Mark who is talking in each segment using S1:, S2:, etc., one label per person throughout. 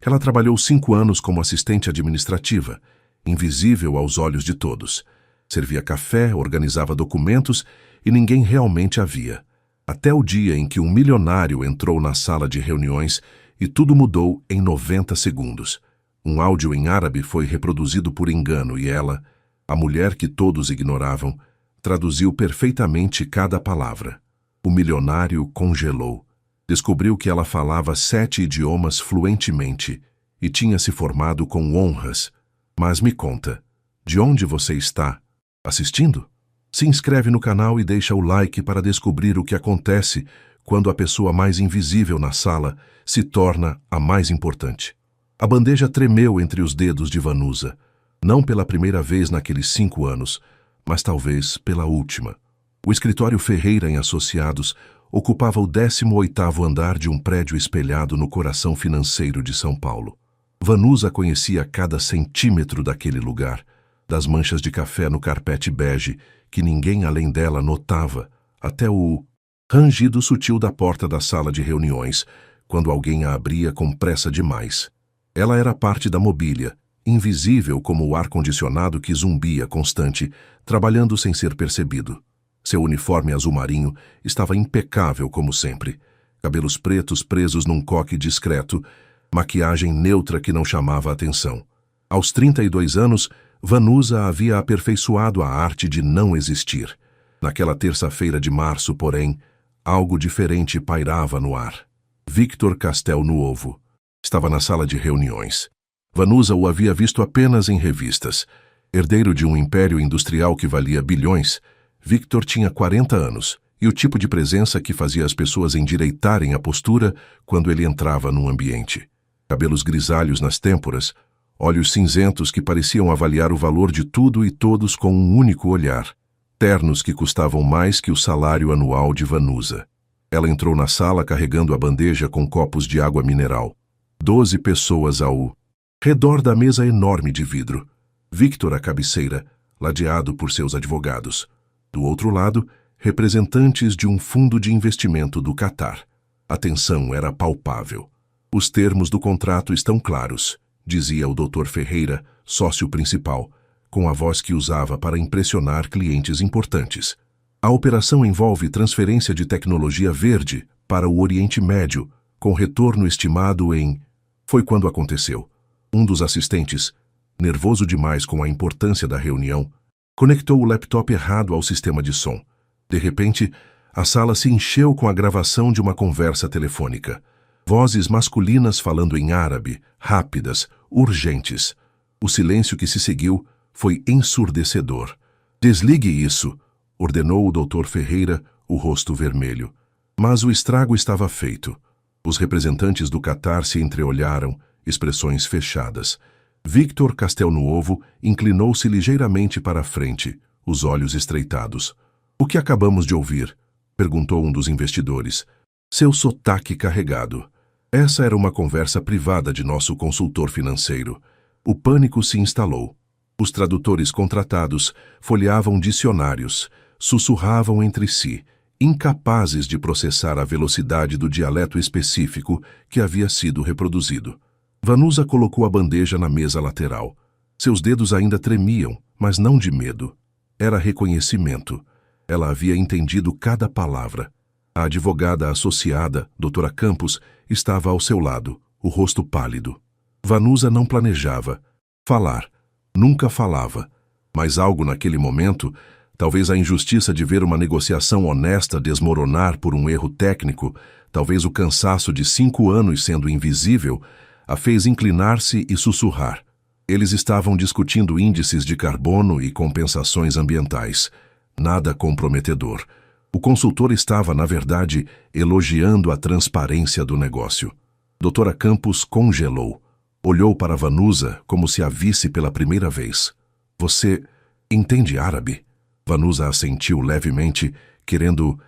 S1: Ela trabalhou 5 anos como assistente administrativa, invisível aos olhos de todos. Servia café, organizava documentos e ninguém realmente a via. Até o dia em que um milionário entrou na sala de reuniões e tudo mudou em 90 segundos. Um áudio em árabe foi reproduzido por engano e ela, a mulher que todos ignoravam, traduziu perfeitamente cada palavra. O milionário congelou. Descobriu que ela falava 7 idiomas fluentemente e tinha se formado com honras. Mas me conta, de onde você está? Assistindo? Se inscreve no canal e deixa o like para descobrir o que acontece quando a pessoa mais invisível na sala se torna a mais importante. A bandeja tremeu entre os dedos de Vanusa, não pela primeira vez naqueles 5 anos, mas talvez pela última. O escritório Ferreira em Associados ocupava o 18º andar de um prédio espelhado no coração financeiro de São Paulo. Vanusa conhecia cada centímetro daquele lugar, das manchas de café no carpete bege que ninguém além dela notava, até o rangido sutil da porta da sala de reuniões, quando alguém a abria com pressa demais. Ela era parte da mobília, invisível como o ar-condicionado que zumbia constante, trabalhando sem ser percebido. Seu uniforme azul marinho estava impecável como sempre. Cabelos pretos presos num coque discreto, maquiagem neutra que não chamava a atenção. Aos 32 anos, Vanusa havia aperfeiçoado a arte de não existir. Naquela terça-feira de março, porém, algo diferente pairava no ar. Victor Castelnuovo estava na sala de reuniões. Vanusa o havia visto apenas em revistas. Herdeiro de um império industrial que valia bilhões, Victor tinha 40 anos e o tipo de presença que fazia as pessoas endireitarem a postura quando ele entrava num ambiente. Cabelos grisalhos nas têmporas, olhos cinzentos que pareciam avaliar o valor de tudo e todos com um único olhar. Ternos que custavam mais que o salário anual de Vanusa. Ela entrou na sala carregando a bandeja com copos de água mineral. 12 pessoas ao redor da mesa enorme de vidro. Victor à cabeceira, ladeado por seus advogados. Do outro lado, representantes de um fundo de investimento do Catar. A tensão era palpável. Os termos do contrato estão claros, dizia o Dr. Ferreira, sócio principal, com a voz que usava para impressionar clientes importantes. A operação envolve transferência de tecnologia verde para o Oriente Médio, com retorno estimado em... Foi quando aconteceu. Um dos assistentes, nervoso demais com a importância da reunião, conectou o laptop errado ao sistema de som. De repente, a sala se encheu com a gravação de uma conversa telefônica. Vozes masculinas falando em árabe, rápidas, urgentes. O silêncio que se seguiu foi ensurdecedor. "Desligue isso", ordenou o Dr. Ferreira, o rosto vermelho. Mas o estrago estava feito. Os representantes do Catar se entreolharam, expressões fechadas. Victor Castelnuovo inclinou-se ligeiramente para a frente, os olhos estreitados. "O que acabamos de ouvir?" perguntou um dos investidores. Seu sotaque carregado. Essa era uma conversa privada de nosso consultor financeiro. O pânico se instalou. Os tradutores contratados folheavam dicionários, sussurravam entre si, incapazes de processar a velocidade do dialeto específico que havia sido reproduzido. Vanusa colocou a bandeja na mesa lateral. Seus dedos ainda tremiam, mas não de medo. Era reconhecimento. Ela havia entendido cada palavra. A advogada associada, Dra. Campos, estava ao seu lado, o rosto pálido. Vanusa não planejava falar, nunca falava, mas algo naquele momento, talvez a injustiça de ver uma negociação honesta desmoronar por um erro técnico, talvez o cansaço de 5 anos sendo invisível, a fez inclinar-se e sussurrar. Eles estavam discutindo índices de carbono e compensações ambientais. Nada comprometedor. O consultor estava, na verdade, elogiando a transparência do negócio. Dra. Campos congelou. Olhou para Vanusa como se a visse pela primeira vez. "Você entende árabe?" Vanusa assentiu levemente, querendo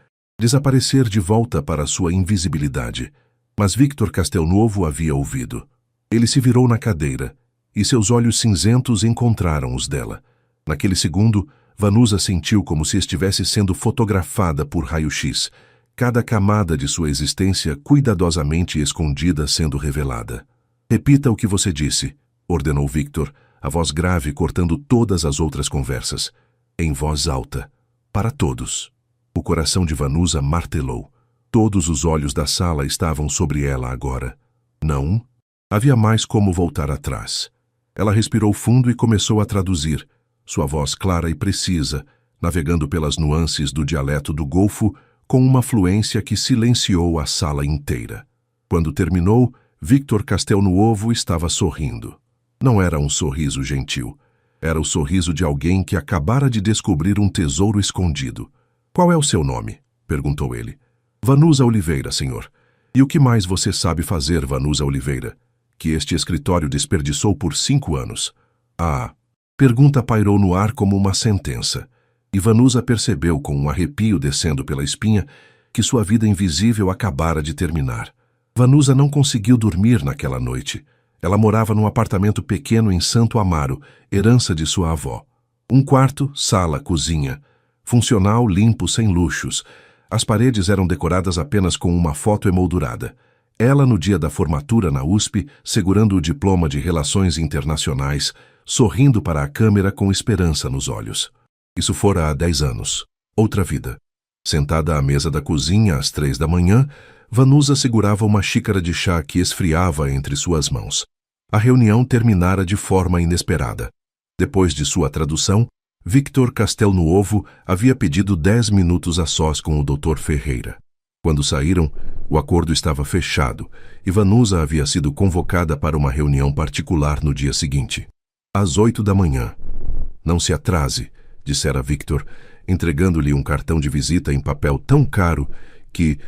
S1: desaparecer de volta para sua invisibilidade. Mas Victor Castelnuovo havia ouvido. Ele se virou na cadeira, e seus olhos cinzentos encontraram os dela. Naquele segundo, Vanusa sentiu como se estivesse sendo fotografada por raio-x, cada camada de sua existência cuidadosamente escondida sendo revelada. Repita o que você disse, ordenou Victor, a voz grave cortando todas as outras conversas. Em voz alta, para todos. O coração de Vanusa martelou. Todos os olhos da sala estavam sobre ela agora. Não havia mais como voltar atrás. Ela respirou fundo e começou a traduzir, sua voz clara e precisa, navegando pelas nuances do dialeto do Golfo com uma fluência que silenciou a sala inteira. Quando terminou, Victor Castelnuovo estava sorrindo. Não era um sorriso gentil. Era o sorriso de alguém que acabara de descobrir um tesouro escondido. Qual é o seu nome? Perguntou ele. Vanusa Oliveira, senhor. E o que mais você sabe fazer, Vanusa Oliveira? Que este escritório desperdiçou por 5 anos. A pergunta pairou no ar como uma sentença. E Vanusa percebeu com um arrepio descendo pela espinha que sua vida invisível acabara de terminar. Vanusa não conseguiu dormir naquela noite. Ela morava num apartamento pequeno em Santo Amaro, herança de sua avó. Um quarto, sala, cozinha. Funcional, limpo, sem luxos. As paredes eram decoradas apenas com uma foto emoldurada. Ela, no dia da formatura na USP, segurando o diploma de Relações Internacionais, sorrindo para a câmera com esperança nos olhos. Isso fora há 10 anos. Outra vida. Sentada à mesa da cozinha às 3 da manhã, Vanusa segurava uma xícara de chá que esfriava entre suas mãos. A reunião terminara de forma inesperada. Depois de sua tradução, Victor Castelnuovo havia pedido 10 minutos a sós com o Dr. Ferreira. Quando saíram, o acordo estava fechado e Vanusa havia sido convocada para uma reunião particular no dia seguinte. Às 8 da manhã. Não se atrase, dissera Victor, entregando-lhe um cartão de visita em papel tão caro que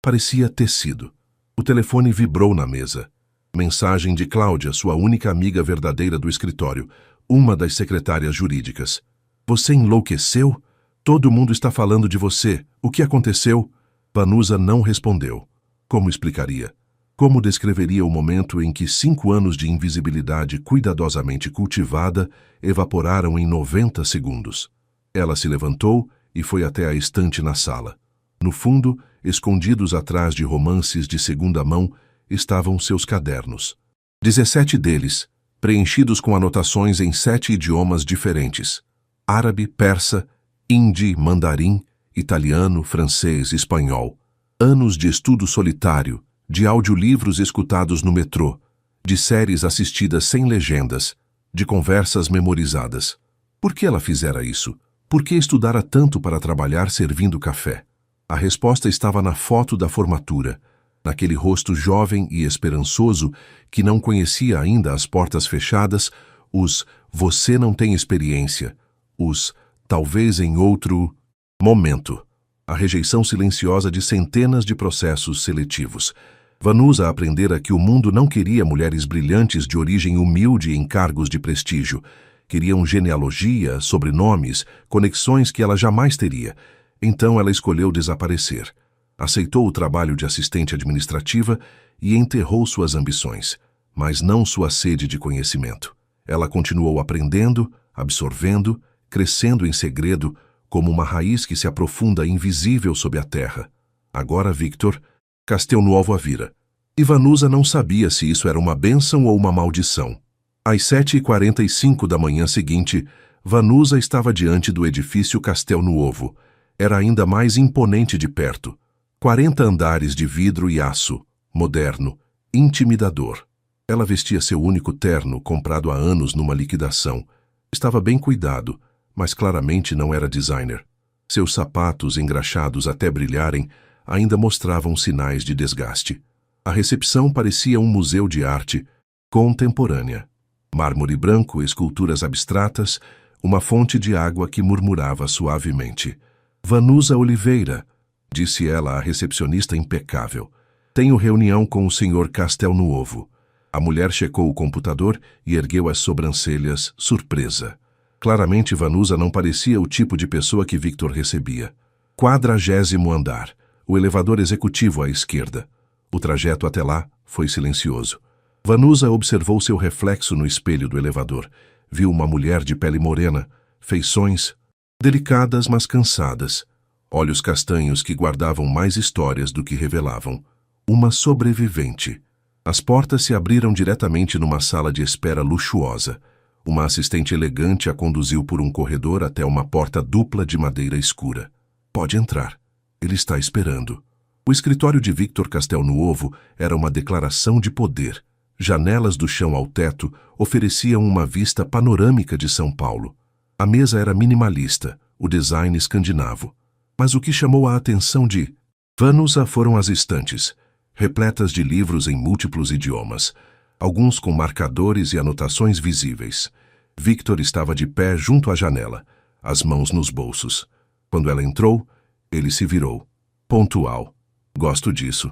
S1: parecia tecido. O telefone vibrou na mesa. Mensagem de Cláudia, sua única amiga verdadeira do escritório, uma das secretárias jurídicas. Você enlouqueceu? Todo mundo está falando de você. O que aconteceu? Vanusa não respondeu. Como explicaria? Como descreveria o momento em que 5 anos de invisibilidade cuidadosamente cultivada evaporaram em 90 segundos? Ela se levantou e foi até a estante na sala. No fundo, escondidos atrás de romances de segunda mão, estavam seus cadernos. 17 deles, preenchidos com anotações em 7 idiomas diferentes: árabe, persa, hindi, mandarim, italiano, francês, espanhol. Anos de estudo solitário, de audiolivros escutados no metrô, de séries assistidas sem legendas, de conversas memorizadas. Por que ela fizera isso? Por que estudara tanto para trabalhar servindo café? A resposta estava na foto da formatura, naquele rosto jovem e esperançoso que não conhecia ainda as portas fechadas, os "você não tem experiência", os "talvez em outro momento", a rejeição silenciosa de centenas de processos seletivos. Vanusa aprendera que o mundo não queria mulheres brilhantes de origem humilde em cargos de prestígio. Queriam genealogia, sobrenomes, conexões que ela jamais teria. Então ela escolheu desaparecer. Aceitou o trabalho de assistente administrativa e enterrou suas ambições, mas não sua sede de conhecimento. Ela continuou aprendendo, absorvendo, crescendo em segredo, como uma raiz que se aprofunda invisível sob a terra. Agora Victor Castelnuovo a vira. E Vanusa não sabia se isso era uma bênção ou uma maldição. Às 7h45 da manhã seguinte, Vanusa estava diante do edifício Castelnuovo. Era ainda mais imponente de perto. 40 andares de vidro e aço, moderno, intimidador. Ela vestia seu único terno, comprado há anos numa liquidação. Estava bem cuidado, mas claramente não era designer. Seus sapatos, engraxados até brilharem, ainda mostravam sinais de desgaste. A recepção parecia um museu de arte contemporânea. Mármore branco, esculturas abstratas, uma fonte de água que murmurava suavemente. Vanusa Oliveira, disse ela à recepcionista impecável. Tenho reunião com o Sr. Castelnuovo. A mulher checou o computador e ergueu as sobrancelhas, surpresa. Claramente Vanusa não parecia o tipo de pessoa que Victor recebia. 40º andar. O elevador executivo à esquerda. O trajeto até lá foi silencioso. Vanusa observou seu reflexo no espelho do elevador. Viu uma mulher de pele morena, feições delicadas mas cansadas, olhos castanhos que guardavam mais histórias do que revelavam. Uma sobrevivente. As portas se abriram diretamente numa sala de espera luxuosa. Uma assistente elegante a conduziu por um corredor até uma porta dupla de madeira escura. Pode entrar. Ele está esperando. O escritório de Victor Castelnuovo era uma declaração de poder. Janelas do chão ao teto ofereciam uma vista panorâmica de São Paulo. A mesa era minimalista, o design escandinavo. Mas o que chamou a atenção de Vanusa foram as estantes, repletas de livros em múltiplos idiomas, alguns com marcadores e anotações visíveis. Victor estava de pé junto à janela, as mãos nos bolsos. Quando ela entrou, ele se virou. Pontual. Gosto disso.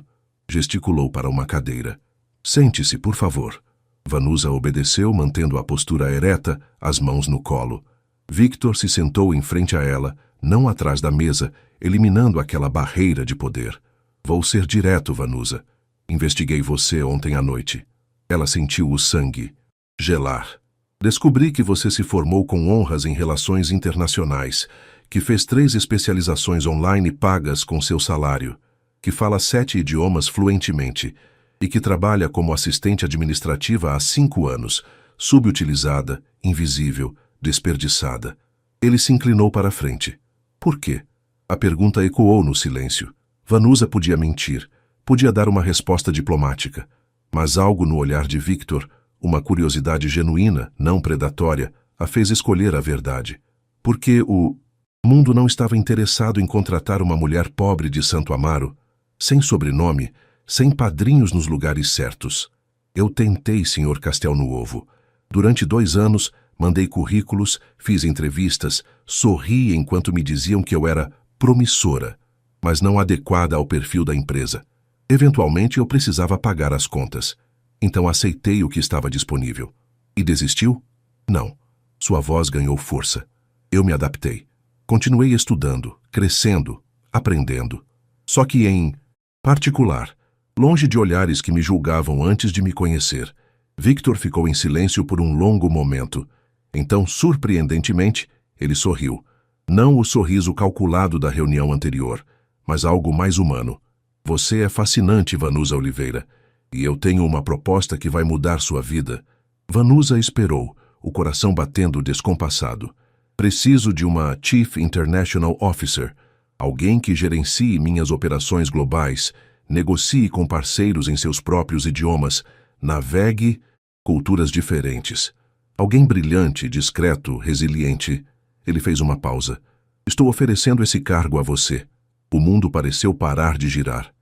S1: Gesticulou para uma cadeira. Sente-se, por favor. Vanusa obedeceu, mantendo a postura ereta, as mãos no colo. Victor se sentou em frente a ela, não atrás da mesa, eliminando aquela barreira de poder. Vou ser direto, Vanusa. Investiguei você ontem à noite. Ela sentiu o sangue gelar. Descobri que você se formou com honras em relações internacionais, que fez 3 especializações online pagas com seu salário, que fala 7 idiomas fluentemente e que trabalha como assistente administrativa há 5 anos, subutilizada, invisível, desperdiçada. Ele se inclinou para a frente. Por quê? A pergunta ecoou no silêncio. Vanusa podia mentir, podia dar uma resposta diplomática, mas algo no olhar de Victor, uma curiosidade genuína, não predatória, a fez escolher a verdade. Porque o mundo não estava interessado em contratar uma mulher pobre de Santo Amaro, sem sobrenome, sem padrinhos nos lugares certos. Eu tentei, Sr. Castelnuovo. Durante 2 anos, mandei currículos, fiz entrevistas, sorri enquanto me diziam que eu era promissora, mas não adequada ao perfil da empresa. Eventualmente, eu precisava pagar as contas. Então aceitei o que estava disponível. E desistiu? Não. Sua voz ganhou força. Eu me adaptei. Continuei estudando, crescendo, aprendendo. Só que em particular, longe de olhares que me julgavam antes de me conhecer, Victor ficou em silêncio por um longo momento. Então, surpreendentemente, ele sorriu. Não o sorriso calculado da reunião anterior, mas algo mais humano. Você é fascinante, Vanusa Oliveira, e eu tenho uma proposta que vai mudar sua vida. Vanusa esperou, o coração batendo descompassado. Preciso de uma Chief International Officer, alguém que gerencie minhas operações globais, negocie com parceiros em seus próprios idiomas, navegue culturas diferentes. Alguém brilhante, discreto, resiliente. Ele fez uma pausa. Estou oferecendo esse cargo a você. O mundo pareceu parar de girar.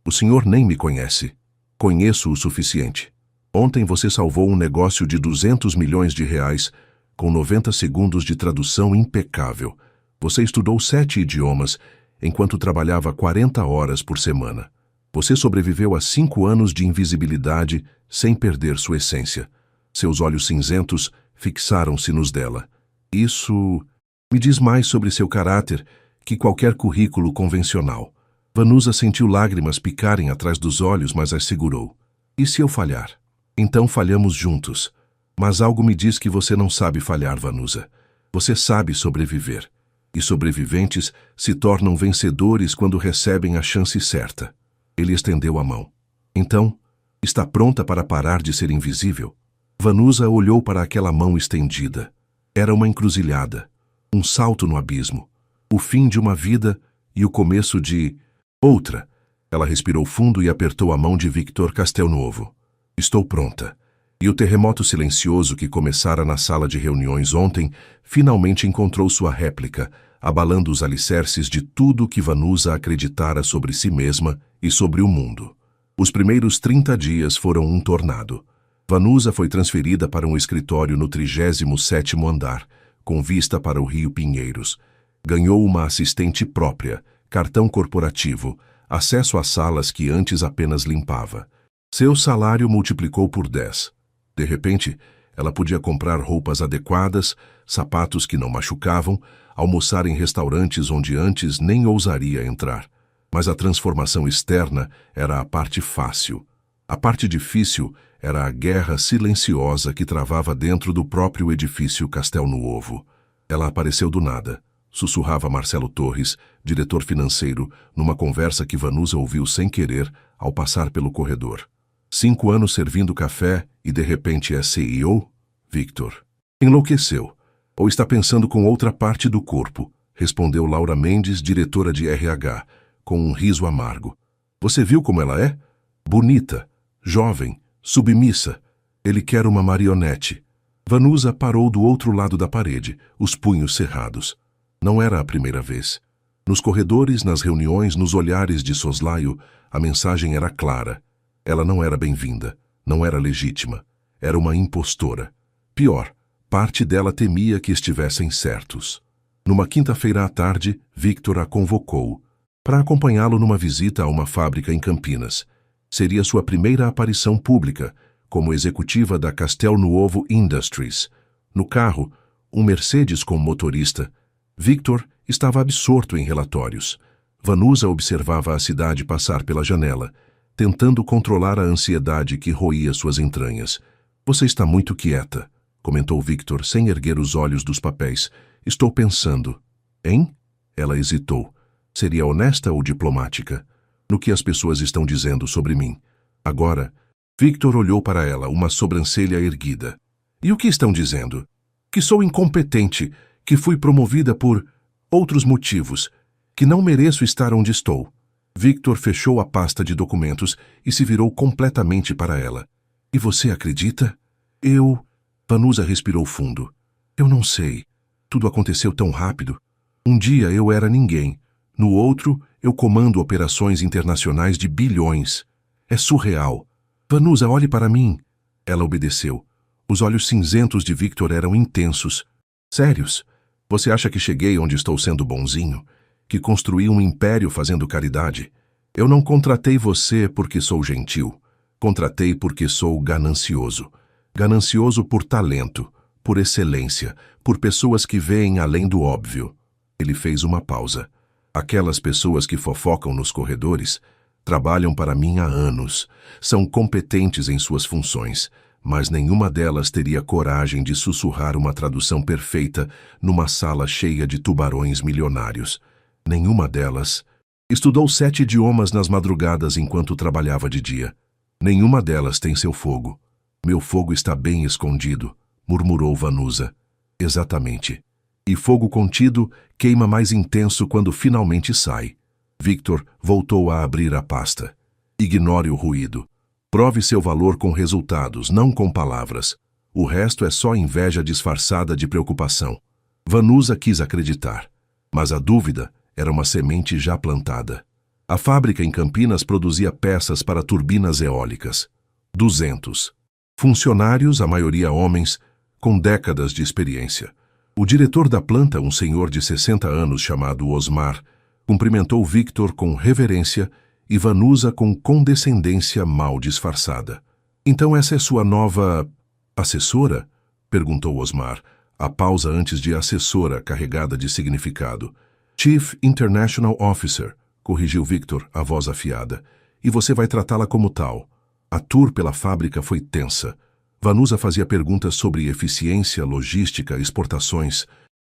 S1: O senhor nem me conhece. Conheço o suficiente. Ontem você salvou um negócio de 200 milhões de reais com 90 segundos de tradução impecável. Você estudou 7 idiomas enquanto trabalhava 40 horas por semana. Você sobreviveu a 5 anos de invisibilidade sem perder sua essência. Seus olhos cinzentos fixaram-se nos dela. Isso me diz mais sobre seu caráter que qualquer currículo convencional. Vanusa sentiu lágrimas picarem atrás dos olhos, mas as segurou. E se eu falhar? Então falhamos juntos. Mas algo me diz que você não sabe falhar, Vanusa. Você sabe sobreviver. E sobreviventes se tornam vencedores quando recebem a chance certa. Ele estendeu a mão. Então, está pronta para parar de ser invisível? Vanusa olhou para aquela mão estendida. Era uma encruzilhada, um salto no abismo, o fim de uma vida e o começo de outra. Ela respirou fundo e apertou a mão de Victor Castelnuovo. Estou pronta. E o terremoto silencioso que começara na sala de reuniões ontem finalmente encontrou sua réplica, abalando os alicerces de tudo o que Vanusa acreditara sobre si mesma e sobre o mundo. Os primeiros 30 dias foram um tornado. Vanusa foi transferida para um escritório no 37º andar, com vista para o Rio Pinheiros. Ganhou uma assistente própria, cartão corporativo, acesso a salas que antes apenas limpava. Seu salário multiplicou por 10. De repente, ela podia comprar roupas adequadas, sapatos que não machucavam, almoçar em restaurantes onde antes nem ousaria entrar. Mas a transformação externa era a parte fácil. A parte difícil era a guerra silenciosa que travava dentro do próprio edifício Castelnuovo. Ela apareceu do nada. Sussurrava Marcelo Torres, diretor financeiro, numa conversa que Vanusa ouviu sem querer ao passar pelo corredor. 5 anos servindo café e de repente é CEO? Victor enlouqueceu. Ou está pensando com outra parte do corpo, respondeu Laura Mendes, diretora de RH, com um riso amargo. Você viu como ela é? Bonita, jovem, submissa. Ele quer uma marionete. Vanusa parou do outro lado da parede, os punhos cerrados. Não era a primeira vez. Nos corredores, nas reuniões, nos olhares de soslaio, a mensagem era clara. Ela não era bem-vinda, não era legítima. Era uma impostora. Pior, parte dela temia que estivessem certos. Numa quinta-feira à tarde, Victor a convocou para acompanhá-lo numa visita a uma fábrica em Campinas. Seria sua primeira aparição pública, como executiva da Castel Nuovo Industries. No carro, um Mercedes com motorista. Victor estava absorto em relatórios. Vanusa observava a cidade passar pela janela, tentando controlar a ansiedade que roía suas entranhas. Você está muito quieta, comentou Victor, sem erguer os olhos dos papéis. Estou pensando. Hein? Ela hesitou. Seria honesta ou diplomática? No que as pessoas estão dizendo sobre mim? Agora, Victor olhou para ela, uma sobrancelha erguida. E o que estão dizendo? Que sou incompetente, que fui promovida por outros motivos, que não mereço estar onde estou. Victor fechou a pasta de documentos e se virou completamente para ela. E você acredita? Vanusa respirou fundo. Eu não sei. Tudo aconteceu tão rápido. Um dia eu era ninguém. No outro, eu comando operações internacionais de bilhões. É surreal. Vanusa, olhe para mim. Ela obedeceu. Os olhos cinzentos de Victor eram intensos. Sérios? Você acha que cheguei onde estou sendo bonzinho? Que construí um império fazendo caridade? Eu não contratei você porque sou gentil. Contratei porque sou ganancioso. Ganancioso por talento, por excelência, por pessoas que veem além do óbvio. Ele fez uma pausa. Aquelas pessoas que fofocam nos corredores trabalham para mim há anos, são competentes em suas funções, mas nenhuma delas teria coragem de sussurrar uma tradução perfeita numa sala cheia de tubarões milionários. Nenhuma delas estudou 7 idiomas nas madrugadas enquanto trabalhava de dia. Nenhuma delas tem seu fogo. Meu fogo está bem escondido, murmurou Vanusa. Exatamente. E fogo contido queima mais intenso quando finalmente sai. Victor voltou a abrir a pasta. Ignore o ruído. Prove seu valor com resultados, não com palavras. O resto é só inveja disfarçada de preocupação. Vanusa quis acreditar, mas a dúvida era uma semente já plantada. A fábrica em Campinas produzia peças para turbinas eólicas. 200. Funcionários, a maioria homens, com décadas de experiência. O diretor da planta, um senhor de 60 anos chamado Osmar, cumprimentou Victor com reverência e Vanusa com condescendência mal disfarçada. Então essa é sua nova assessora? Perguntou Osmar, a pausa antes de assessora carregada de significado. Chief International Officer, corrigiu Victor, a voz afiada. E você vai tratá-la como tal. A tour pela fábrica foi tensa. Vanusa fazia perguntas sobre eficiência, logística, exportações.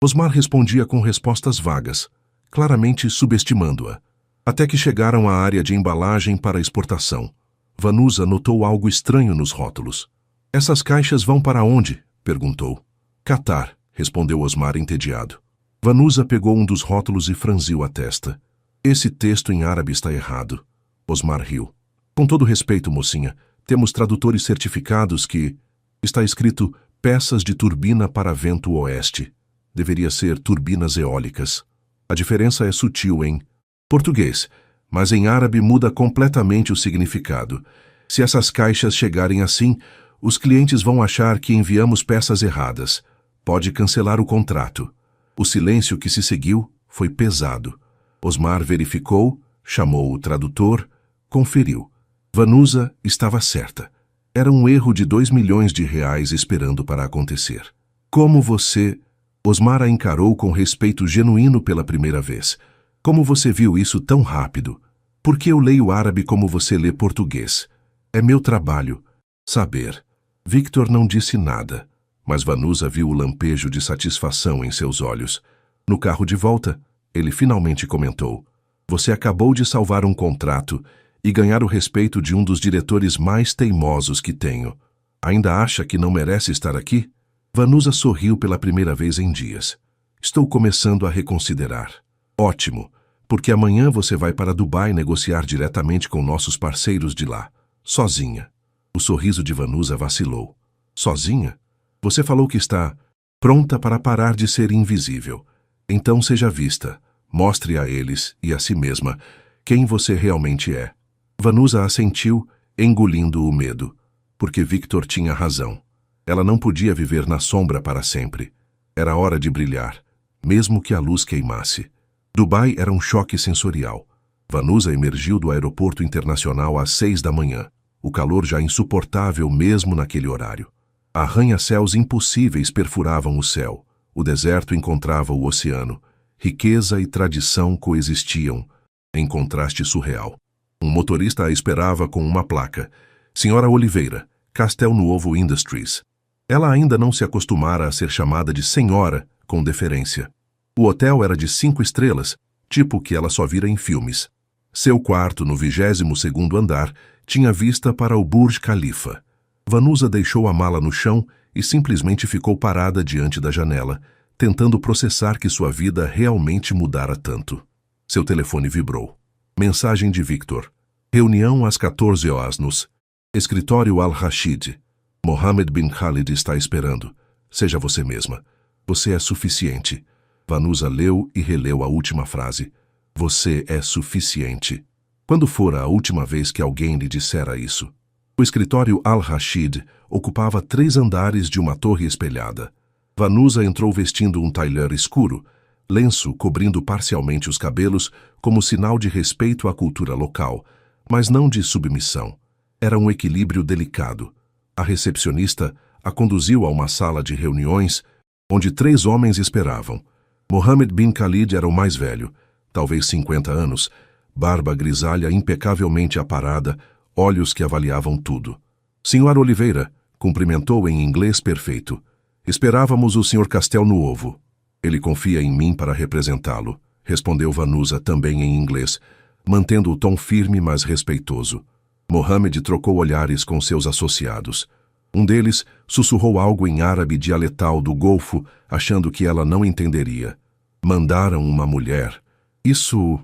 S1: Osmar respondia com respostas vagas, claramente subestimando-a. Até que chegaram à área de embalagem para exportação. Vanusa notou algo estranho nos rótulos. Essas caixas vão para onde? Perguntou. Catar, respondeu Osmar entediado. Vanusa pegou um dos rótulos e franziu a testa. Esse texto em árabe está errado. Osmar riu. Com todo respeito, mocinha, temos tradutores certificados que... Está escrito peças de turbina para vento oeste. Deveria ser turbinas eólicas. A diferença é sutil em português, mas em árabe muda completamente o significado. Se essas caixas chegarem assim, os clientes vão achar que enviamos peças erradas. Pode cancelar o contrato. O silêncio que se seguiu foi pesado. Osmar verificou, chamou o tradutor, conferiu. Vanusa estava certa. Era um erro de 2 milhões de reais esperando para acontecer. Como você... Osmar a encarou com respeito genuíno pela primeira vez. Como você viu isso tão rápido? Porque eu leio árabe como você lê português. É meu trabalho. Saber. Victor não disse nada, mas Vanusa viu o lampejo de satisfação em seus olhos. No carro de volta, ele finalmente comentou. Você acabou de salvar um contrato e ganhar o respeito de um dos diretores mais teimosos que tenho. Ainda acha que não merece estar aqui? Vanusa sorriu pela primeira vez em dias. Estou começando a reconsiderar. Ótimo, porque amanhã você vai para Dubai negociar diretamente com nossos parceiros de lá, sozinha. O sorriso de Vanusa vacilou. Sozinha? Você falou que está pronta para parar de ser invisível. Então seja vista, mostre a eles e a si mesma quem você realmente é. Vanusa assentiu, engolindo o medo, porque Victor tinha razão. Ela não podia viver na sombra para sempre. Era hora de brilhar, mesmo que a luz queimasse. Dubai era um choque sensorial. Vanusa emergiu do aeroporto internacional às 6 da manhã. O calor já insuportável mesmo naquele horário. Arranha-céus impossíveis perfuravam o céu. O deserto encontrava o oceano. Riqueza e tradição coexistiam, em contraste surreal. Um motorista a esperava com uma placa. Senhora Oliveira, Castel Nuovo Industries. Ela ainda não se acostumara a ser chamada de senhora com deferência. O hotel era de 5 estrelas, tipo que ela só vira em filmes. Seu quarto, no 22º andar, tinha vista para o Burj Khalifa. Vanusa deixou a mala no chão e simplesmente ficou parada diante da janela, tentando processar que sua vida realmente mudara tanto. Seu telefone vibrou. Mensagem de Victor. Reunião às 14 horas nos Escritório Al-Rashid. Mohammed bin Khalid está esperando. Seja você mesma. Você é suficiente. Vanusa leu e releu a última frase. Você é suficiente. Quando fora a última vez que alguém lhe dissera isso? O escritório Al-Rashid ocupava 3 andares de uma torre espelhada. Vanusa entrou vestindo um tailleur escuro, lenço cobrindo parcialmente os cabelos como sinal de respeito à cultura local, mas não de submissão. Era um equilíbrio delicado. A recepcionista a conduziu a uma sala de reuniões onde 3 homens esperavam. Mohammed bin Khalid era o mais velho, talvez 50 anos, barba grisalha impecavelmente aparada, olhos que avaliavam tudo. Senhora Oliveira, cumprimentou em inglês perfeito. Esperávamos o Sr. Castel Nuovo. Ele confia em mim para representá-lo, respondeu Vanusa também em inglês, mantendo o tom firme mas respeitoso. Mohammed trocou olhares com seus associados. Um deles sussurrou algo em árabe dialetal do Golfo, achando que ela não entenderia. Mandaram uma mulher. Isso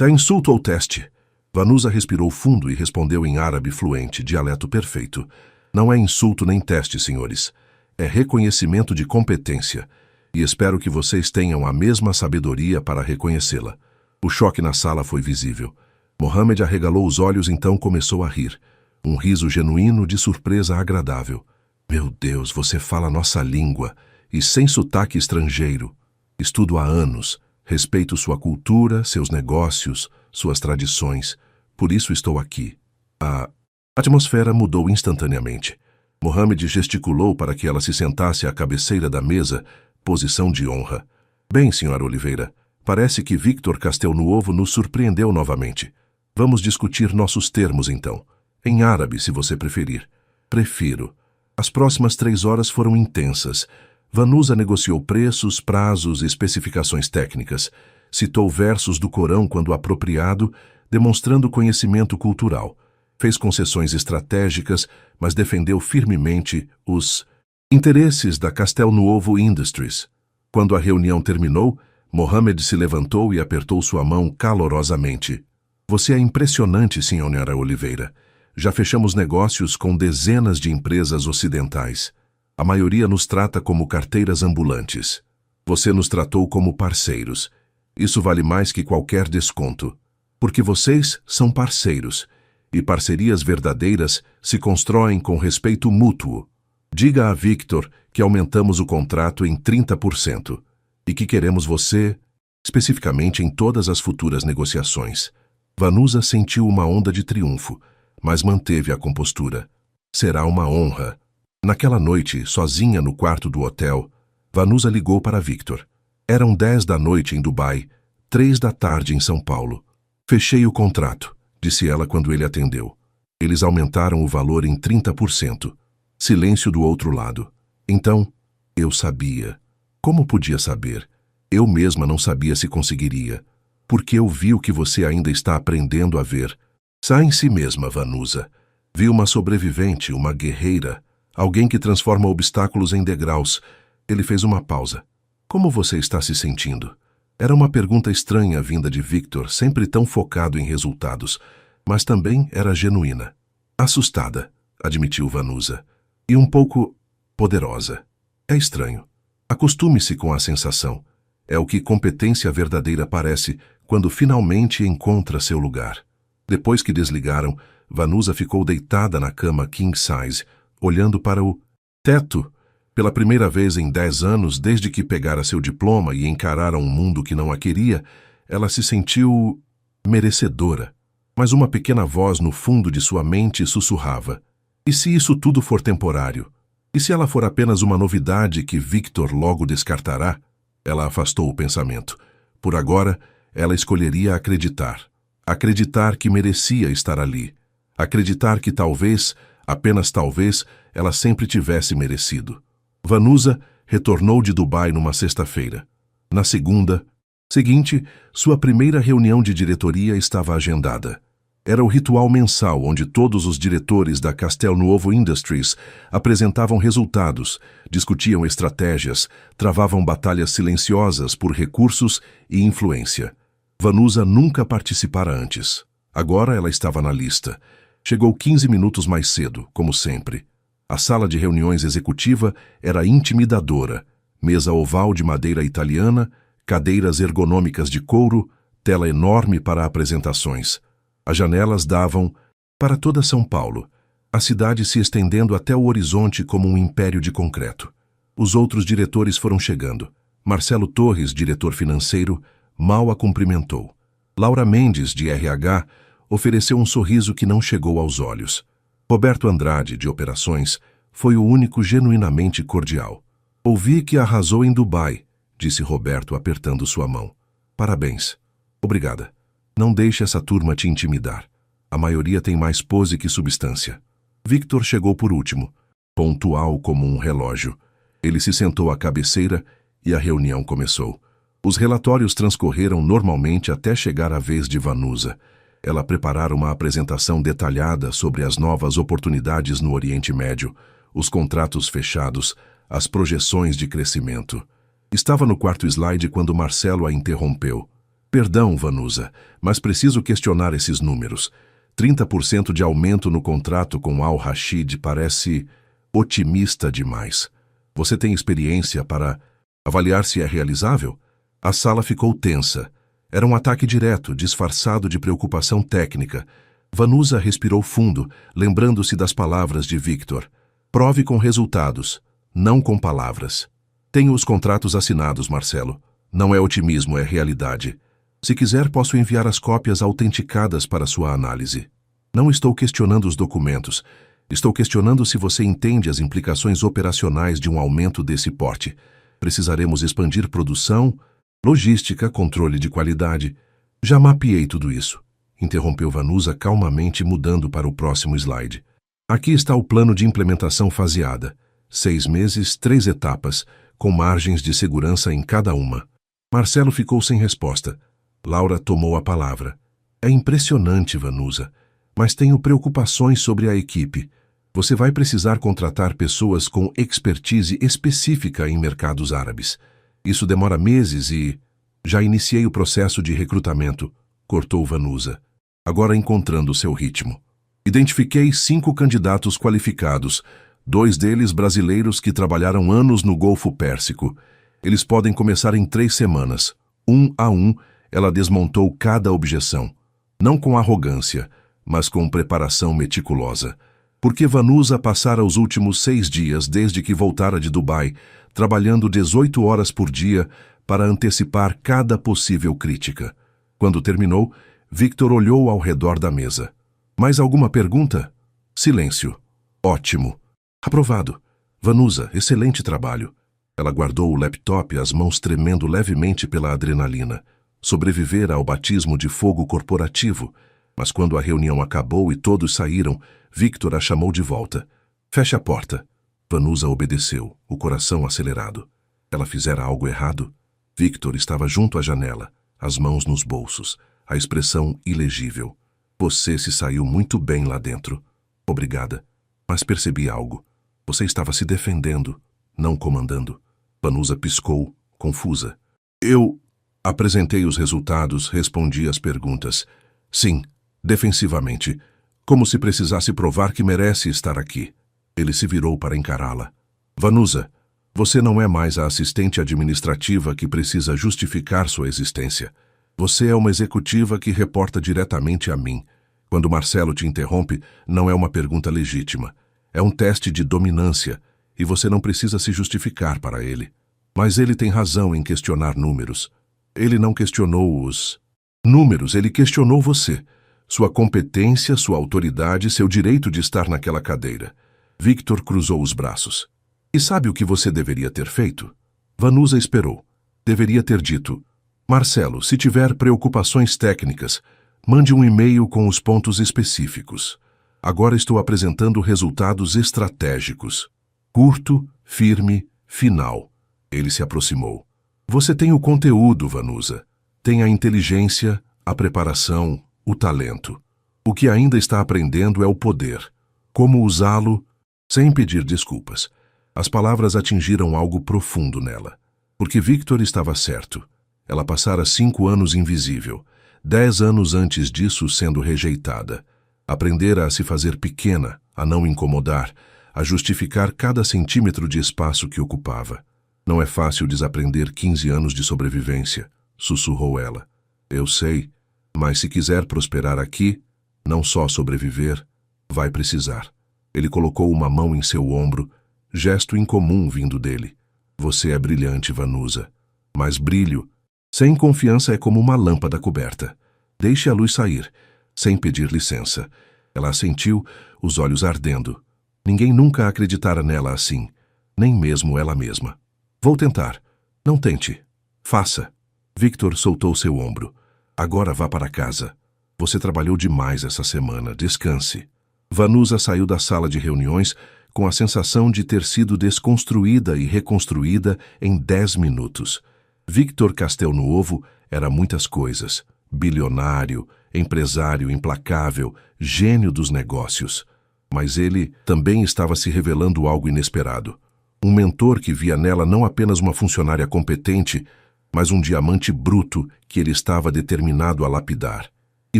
S1: é insulto ou teste? Vanusa respirou fundo e respondeu em árabe fluente, dialeto perfeito. Não é insulto nem teste, senhores. É reconhecimento de competência. E espero que vocês tenham a mesma sabedoria para reconhecê-la. O choque na sala foi visível. Mohammed arregalou os olhos, então começou a rir. Um riso genuíno de surpresa agradável. Meu Deus, você fala nossa língua, e sem sotaque estrangeiro. Estudo há anos. Respeito sua cultura, seus negócios, suas tradições. Por isso estou aqui. A atmosfera mudou instantaneamente. Mohammed gesticulou para que ela se sentasse à cabeceira da mesa, posição de honra. Bem, senhora Oliveira, parece que Victor Castel Nuovo nos surpreendeu novamente. Vamos discutir nossos termos, então. Em árabe, se você preferir. Prefiro. As próximas 3 horas foram intensas. Vanusa negociou preços, prazos e especificações técnicas. Citou versos do Corão quando apropriado, demonstrando conhecimento cultural. Fez concessões estratégicas, mas defendeu firmemente os interesses da Castel Nuovo Industries. Quando a reunião terminou, Mohammed se levantou e apertou sua mão calorosamente. Você é impressionante, senhora Oliveira. Já fechamos negócios com dezenas de empresas ocidentais. A maioria nos trata como carteiras ambulantes. Você nos tratou como parceiros. Isso vale mais que qualquer desconto. Porque vocês são parceiros. E parcerias verdadeiras se constroem com respeito mútuo. Diga a Victor que aumentamos o contrato em 30% e que queremos você, especificamente em todas as futuras negociações. Vanusa sentiu uma onda de triunfo, mas manteve a compostura. Será uma honra. Naquela noite, sozinha no quarto do hotel, Vanusa ligou para Victor. Eram 10 da noite em Dubai, 3 da tarde em São Paulo. Fechei o contrato, disse ela quando ele atendeu. Eles aumentaram o valor em 30%. Silêncio do outro lado. Então, eu sabia. Como podia saber? Eu mesma não sabia se conseguiria. Porque eu vi o que você ainda está aprendendo a ver. Sá em si mesma, Vanusa. Vi uma sobrevivente, uma guerreira, alguém que transforma obstáculos em degraus. Ele fez uma pausa. Como você está se sentindo? Era uma pergunta estranha vinda de Victor, sempre tão focado em resultados, mas também era genuína. Assustada, admitiu Vanusa, e um pouco poderosa. É estranho. Acostume-se com a sensação. É o que competência verdadeira parece quando finalmente encontra seu lugar. Depois que desligaram, Vanusa ficou deitada na cama king size, olhando para o teto. Pela primeira vez em 10 anos, desde que pegara seu diploma e encarara um mundo que não a queria, ela se sentiu merecedora. Mas uma pequena voz no fundo de sua mente sussurrava: e se isso tudo for temporário? E se ela for apenas uma novidade que Victor logo descartará? Ela afastou o pensamento. Por agora, ela escolheria acreditar. Acreditar que merecia estar ali. Acreditar que talvez, apenas talvez, ela sempre tivesse merecido. Vanusa retornou de Dubai numa sexta-feira. Na segunda seguinte, sua primeira reunião de diretoria estava agendada. Era o ritual mensal onde todos os diretores da Castel Nuovo Industries apresentavam resultados, discutiam estratégias, travavam batalhas silenciosas por recursos e influência. Vanusa nunca participara antes. Agora ela estava na lista. Chegou 15 minutos mais cedo, como sempre. A sala de reuniões executiva era intimidadora. Mesa oval de madeira italiana, cadeiras ergonômicas de couro, tela enorme para apresentações. As janelas davam para toda São Paulo, a cidade se estendendo até o horizonte como um império de concreto. Os outros diretores foram chegando. Marcelo Torres, diretor financeiro, mal a cumprimentou. Laura Mendes, de RH, ofereceu um sorriso que não chegou aos olhos. Roberto Andrade, de operações, foi o único genuinamente cordial. Ouvi que arrasou em Dubai, disse Roberto apertando sua mão. Parabéns. Obrigada. Não deixe essa turma te intimidar. A maioria tem mais pose que substância. Victor chegou por último, pontual como um relógio. Ele se sentou à cabeceira e a reunião começou. Os relatórios transcorreram normalmente até chegar a vez de Vanusa. Ela preparara uma apresentação detalhada sobre as novas oportunidades no Oriente Médio, os contratos fechados, as projeções de crescimento. Estava no quarto slide quando Marcelo a interrompeu. Perdão, Vanusa, mas preciso questionar esses números. 30% de aumento no contrato com Al-Rashid parece otimista demais. Você tem experiência para avaliar se é realizável? A sala ficou tensa. Era um ataque direto, disfarçado de preocupação técnica. Vanusa respirou fundo, lembrando-se das palavras de Victor. Prove com resultados, não com palavras. Tenho os contratos assinados, Marcelo. Não é otimismo, é realidade. Se quiser, posso enviar as cópias autenticadas para sua análise. Não estou questionando os documentos. Estou questionando se você entende as implicações operacionais de um aumento desse porte. Precisaremos expandir produção, logística, controle de qualidade. Já mapeei tudo isso, interrompeu Vanusa calmamente, mudando para o próximo slide. Aqui está o plano de implementação faseada. 6 meses, 3 etapas, com margens de segurança em cada uma. Marcelo ficou sem resposta. Laura tomou a palavra. É impressionante, Vanusa, mas tenho preocupações sobre a equipe. Você vai precisar contratar pessoas com expertise específica em mercados árabes. Isso demora meses e... Já iniciei o processo de recrutamento, cortou Vanusa, agora encontrando seu ritmo. Identifiquei 5 candidatos qualificados, 2 deles brasileiros que trabalharam anos no Golfo Pérsico. Eles podem começar em 3 semanas. 1 a 1, ela desmontou cada objeção. Não com arrogância, mas com preparação meticulosa. Porque Vanusa passara os últimos 6 dias desde que voltara de Dubai, trabalhando 18 horas por dia para antecipar cada possível crítica. Quando terminou, Victor olhou ao redor da mesa. Mais alguma pergunta? Silêncio. Ótimo. Aprovado. Vanusa, excelente trabalho. Ela guardou o laptop, as mãos tremendo levemente pela adrenalina. Sobrevivera ao batismo de fogo corporativo, mas quando a reunião acabou e todos saíram, Victor a chamou de volta. Feche a porta. Vanusa obedeceu, o coração acelerado. Ela fizera algo errado? Victor estava junto à janela, as mãos nos bolsos, a expressão ilegível. Você se saiu muito bem lá dentro. Obrigada. Mas percebi algo. Você estava se defendendo, não comandando. Vanusa piscou, confusa. Eu apresentei os resultados, respondi às perguntas. Sim, defensivamente, como se precisasse provar que merece estar aqui. Ele se virou para encará-la. Vanusa, você não é mais a assistente administrativa que precisa justificar sua existência. Você é uma executiva que reporta diretamente a mim. Quando Marcelo te interrompe, não é uma pergunta legítima. É um teste de dominância, e você não precisa se justificar para ele. Mas ele tem razão em questionar números. Ele não questionou os números, ele questionou você. Sua competência, sua autoridade, seu direito de estar naquela cadeira. Victor cruzou os braços. E sabe o que você deveria ter feito? Vanusa esperou. Deveria ter dito: Marcelo, se tiver preocupações técnicas, mande um e-mail com os pontos específicos. Agora estou apresentando resultados estratégicos. Curto, firme, final. Ele se aproximou. Você tem o conteúdo, Vanusa. Tem a inteligência, a preparação, o talento. O que ainda está aprendendo é o poder. Como usá-lo sem pedir desculpas. As palavras atingiram algo profundo nela. Porque Victor estava certo. Ela passara 5 anos invisível. 10 anos antes disso sendo rejeitada. Aprendera a se fazer pequena, a não incomodar, a justificar cada centímetro de espaço que ocupava. Não é fácil desaprender 15 anos de sobrevivência, sussurrou ela. Eu sei, mas se quiser prosperar aqui, não só sobreviver, vai precisar. Ele colocou uma mão em seu ombro, gesto incomum vindo dele. Você é brilhante, Vanusa. Mas brilho, sem confiança, é como uma lâmpada coberta. Deixe a luz sair, sem pedir licença. Ela assentiu, os olhos ardendo. Ninguém nunca acreditara nela assim, nem mesmo ela mesma. Vou tentar. Não tente. Faça. Victor soltou seu ombro. Agora vá para casa. Você trabalhou demais essa semana. Descanse. Vanusa saiu da sala de reuniões com a sensação de ter sido desconstruída e reconstruída em 10 minutos. Victor Castelnuovo era muitas coisas. Bilionário, empresário implacável, gênio dos negócios. Mas ele também estava se revelando algo inesperado. Um mentor que via nela não apenas uma funcionária competente, mas um diamante bruto que ele estava determinado a lapidar. E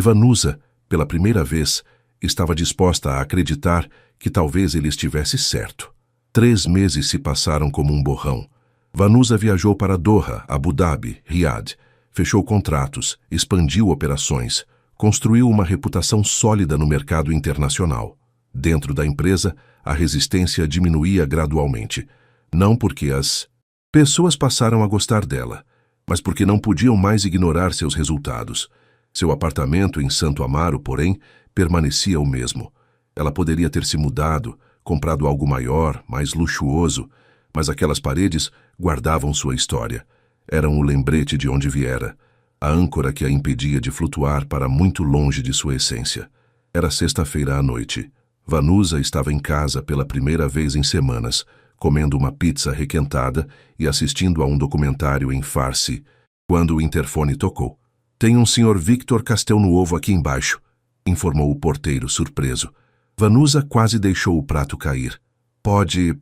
S1: Vanusa, pela primeira vez, estava disposta a acreditar que talvez ele estivesse certo. 3 meses se passaram como um borrão. Vanusa viajou para Doha, Abu Dhabi, Riad, fechou contratos, expandiu operações, construiu uma reputação sólida no mercado internacional. Dentro da empresa, a resistência diminuía gradualmente. Não porque as pessoas passaram a gostar dela, mas porque não podiam mais ignorar seus resultados. Seu apartamento em Santo Amaro, porém, permanecia o mesmo. Ela poderia ter se mudado, comprado algo maior, mais luxuoso, mas aquelas paredes guardavam sua história. Eram o lembrete de onde viera, a âncora que a impedia de flutuar para muito longe de sua essência. Era sexta-feira à noite. Vanusa estava em casa pela primeira vez em semanas, comendo uma pizza requentada e assistindo a um documentário em farsi, quando o interfone tocou. Tem um Sr. Victor Castelnuovo aqui embaixo, informou o porteiro surpreso. Vanusa quase deixou o prato cair. Pode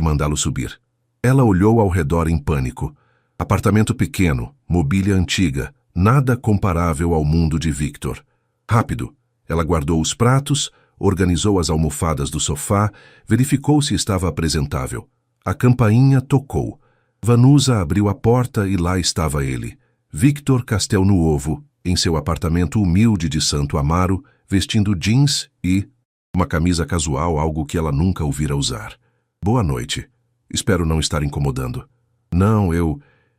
S1: mandá-lo subir. Ela olhou ao redor em pânico. Apartamento pequeno, mobília antiga, nada comparável ao mundo de Victor. Rápido, ela guardou os pratos, organizou as almofadas do sofá, verificou se estava apresentável. A campainha tocou. Vanusa abriu a porta e lá estava ele, Victor Castelnuovo, em seu apartamento humilde de Santo Amaro, vestindo jeans e uma camisa casual, algo que ela nunca o vira usar. Boa noite. Espero não estar incomodando. Não,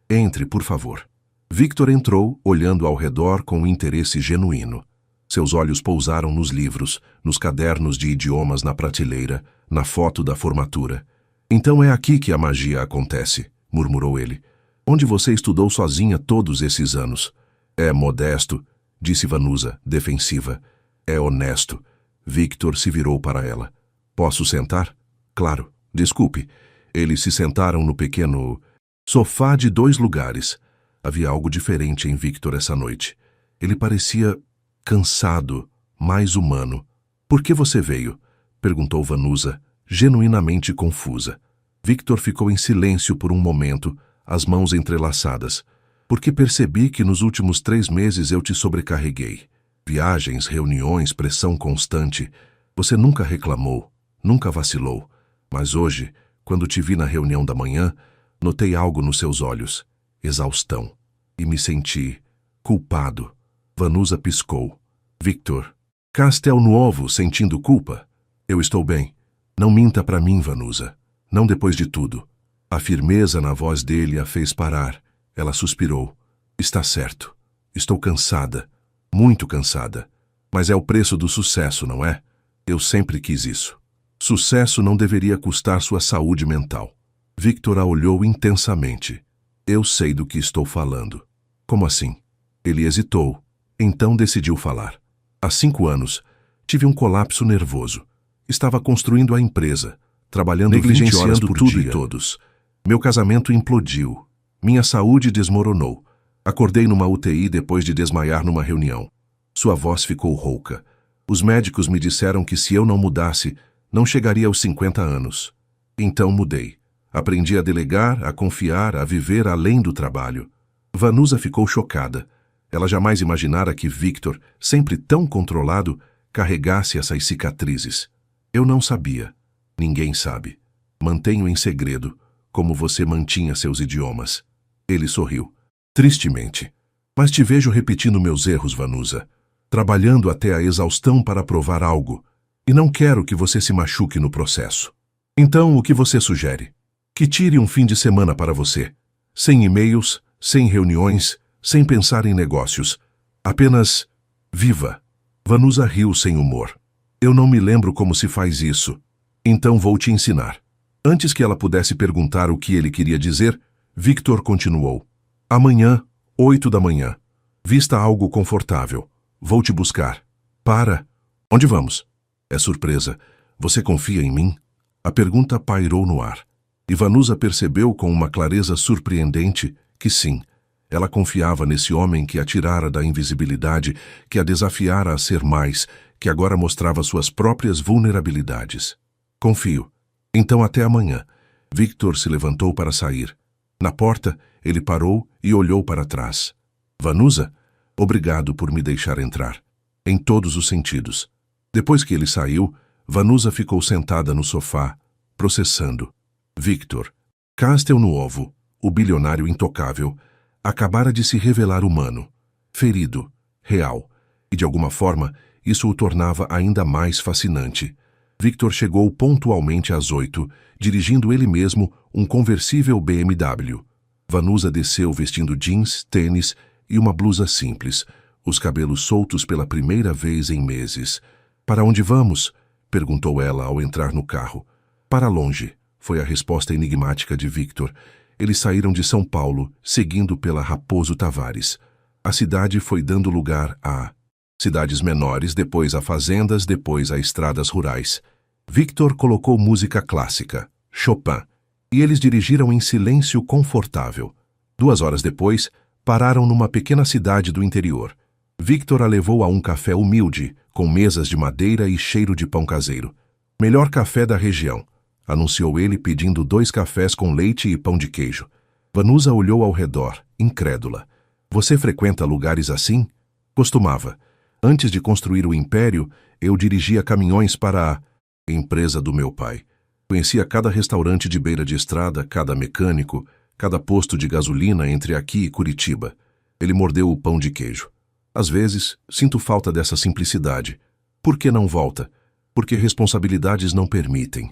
S1: Entre, por favor. Victor entrou, olhando ao redor com interesse genuíno. Seus olhos pousaram nos livros, nos cadernos de idiomas na prateleira, na foto da formatura. Então é aqui que a magia acontece, murmurou ele. Onde você estudou sozinha todos esses anos? É modesto, disse Vanusa, defensiva. É honesto. Victor se virou para ela. Posso sentar? Claro. Desculpe. Eles se sentaram no pequeno sofá de 2 lugares. Havia algo diferente em Victor essa noite. Ele parecia cansado, mais humano. Por que você veio? Perguntou Vanusa, genuinamente confusa. Victor ficou em silêncio por um momento, as mãos entrelaçadas. Porque percebi que nos últimos 3 meses eu te sobrecarreguei. Viagens, reuniões, pressão constante. Você nunca reclamou, nunca vacilou. Mas hoje, quando te vi na reunião da manhã, notei algo nos seus olhos. Exaustão. E me senti culpado. Vanusa piscou. Victor. Castel Nuovo, sentindo culpa? Eu estou bem. Não minta para mim, Vanusa. Não depois de tudo. A firmeza na voz dele a fez parar. Ela suspirou. Está certo. Estou cansada. Muito cansada. Mas é o preço do sucesso, não é? Eu sempre quis isso. Sucesso não deveria custar sua saúde mental. Victor a olhou intensamente. Eu sei do que estou falando. Como assim? Ele hesitou. Então decidiu falar. Há 5 anos, tive um colapso nervoso. Estava construindo a empresa, trabalhando 20 horas por tudo dia. E todos. Meu casamento implodiu. Minha saúde desmoronou. Acordei numa UTI depois de desmaiar numa reunião. Sua voz ficou rouca. Os médicos me disseram que se eu não mudasse, não chegaria aos 50 anos. Então mudei. Aprendi a delegar, a confiar, a viver além do trabalho. Vanusa ficou chocada. Ela jamais imaginara que Victor, sempre tão controlado, carregasse essas cicatrizes. Eu não sabia. Ninguém sabe. Mantenho em segredo, como você mantinha seus idiomas. Ele sorriu. Tristemente. Mas te vejo repetindo meus erros, Vanusa. Trabalhando até a exaustão para provar algo. E não quero que você se machuque no processo. Então, o que você sugere? Que tire um fim de semana para você. Sem e-mails, sem reuniões, sem pensar em negócios. Apenas viva. Vanusa riu sem humor. Eu não me lembro como se faz isso. Então vou te ensinar. Antes que ela pudesse perguntar o que ele queria dizer, Victor continuou. Amanhã, 8 da manhã. Vista algo confortável. Vou te buscar. Para. Onde vamos? É surpresa. Você confia em mim? A pergunta pairou no ar. E Vanusa percebeu com uma clareza surpreendente que sim, ela confiava nesse homem que a tirara da invisibilidade, que a desafiara a ser mais, que agora mostrava suas próprias vulnerabilidades. Confio. Então até amanhã. Victor se levantou para sair. Na porta, ele parou e olhou para trás. Vanusa, obrigado por me deixar entrar. Em todos os sentidos. Depois que ele saiu, Vanusa ficou sentada no sofá, processando. Victor, Castel Nuovo, o bilionário intocável, acabara de se revelar humano, ferido, real, e de alguma forma isso o tornava ainda mais fascinante. Victor chegou pontualmente às 8, dirigindo ele mesmo um conversível BMW. Vanusa desceu vestindo jeans, tênis e uma blusa simples, os cabelos soltos pela primeira vez em meses. Para onde vamos? Perguntou ela ao entrar no carro. Para longe, foi a resposta enigmática de Victor. Eles saíram de São Paulo, seguindo pela Raposo Tavares. A cidade foi dando lugar a cidades menores, depois a fazendas, depois a estradas rurais. Victor colocou música clássica, Chopin, e eles dirigiram em silêncio confortável. 2 horas depois, pararam numa pequena cidade do interior. Victor a levou a um café humilde, com mesas de madeira e cheiro de pão caseiro. Melhor café da região, anunciou ele pedindo 2 cafés com leite e pão de queijo. Vanusa olhou ao redor, incrédula. Você frequenta lugares assim? Costumava. Antes de construir o império, eu dirigia caminhões para a empresa do meu pai. Conhecia cada restaurante de beira de estrada, cada mecânico, cada posto de gasolina entre aqui e Curitiba. Ele mordeu o pão de queijo. Às vezes, sinto falta dessa simplicidade. Por que não volta? Porque responsabilidades não permitem.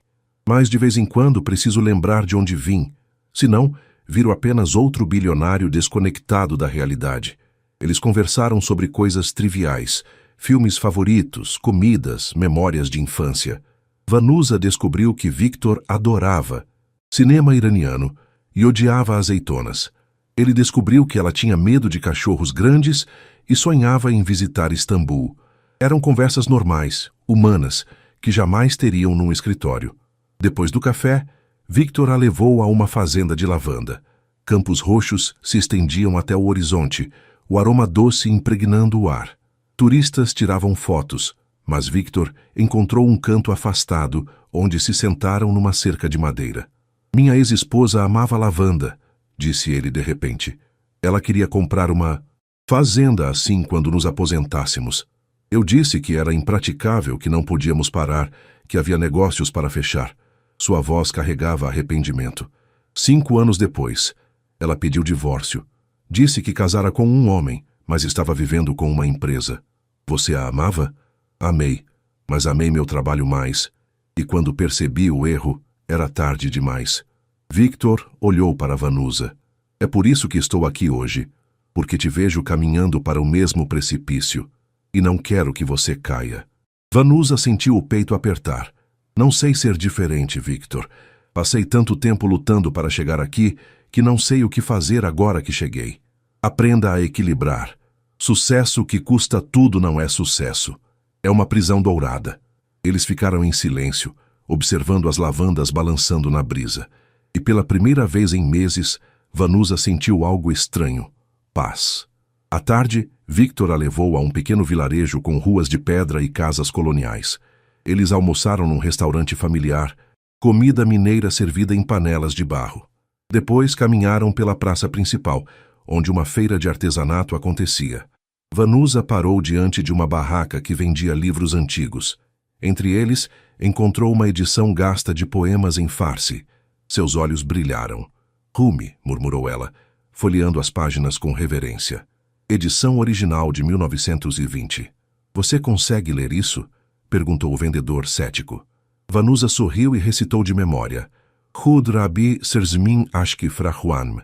S1: Mas de vez em quando preciso lembrar de onde vim. Senão, viro apenas outro bilionário desconectado da realidade. Eles conversaram sobre coisas triviais, filmes favoritos, comidas, memórias de infância. Vanusa descobriu que Victor adorava cinema iraniano e odiava azeitonas. Ele descobriu que ela tinha medo de cachorros grandes e sonhava em visitar Istambul. Eram conversas normais, humanas, que jamais teriam num escritório. Depois do café, Victor a levou a uma fazenda de lavanda. Campos roxos se estendiam até o horizonte, o aroma doce impregnando o ar. Turistas tiravam fotos, mas Victor encontrou um canto afastado onde se sentaram numa cerca de madeira. Minha ex-esposa amava lavanda, disse ele de repente. Ela queria comprar uma fazenda assim quando nos aposentássemos. Eu disse que era impraticável, que não podíamos parar, que havia negócios para fechar. Sua voz carregava arrependimento. 5 anos depois, ela pediu divórcio. Disse que casara com um homem, mas estava vivendo com uma empresa. Você a amava? Amei, mas amei meu trabalho mais. E quando percebi o erro, era tarde demais. Victor olhou para Vanusa. É por isso que estou aqui hoje, porque te vejo caminhando para o mesmo precipício. E não quero que você caia. Vanusa sentiu o peito apertar. Não sei ser diferente, Victor. Passei tanto tempo lutando para chegar aqui que não sei o que fazer agora que cheguei. Aprenda a equilibrar. Sucesso que custa tudo não é sucesso. É uma prisão dourada. Eles ficaram em silêncio, observando as lavandas balançando na brisa. E pela primeira vez em meses, Vanusa sentiu algo estranho. Paz. À tarde, Victor a levou a um pequeno vilarejo com ruas de pedra e casas coloniais. Eles almoçaram num restaurante familiar, comida mineira servida em panelas de barro. Depois caminharam pela praça principal, onde uma feira de artesanato acontecia. Vanusa parou diante de uma barraca que vendia livros antigos. Entre eles, encontrou uma edição gasta de poemas em farsi. Seus olhos brilharam. Rumi, murmurou ela, folheando as páginas com reverência. Edição original de 1920. Você consegue ler isso? Perguntou o vendedor cético. Vanusa sorriu e recitou de memória. Hud Rabi Serzmin Ashki Frahuan.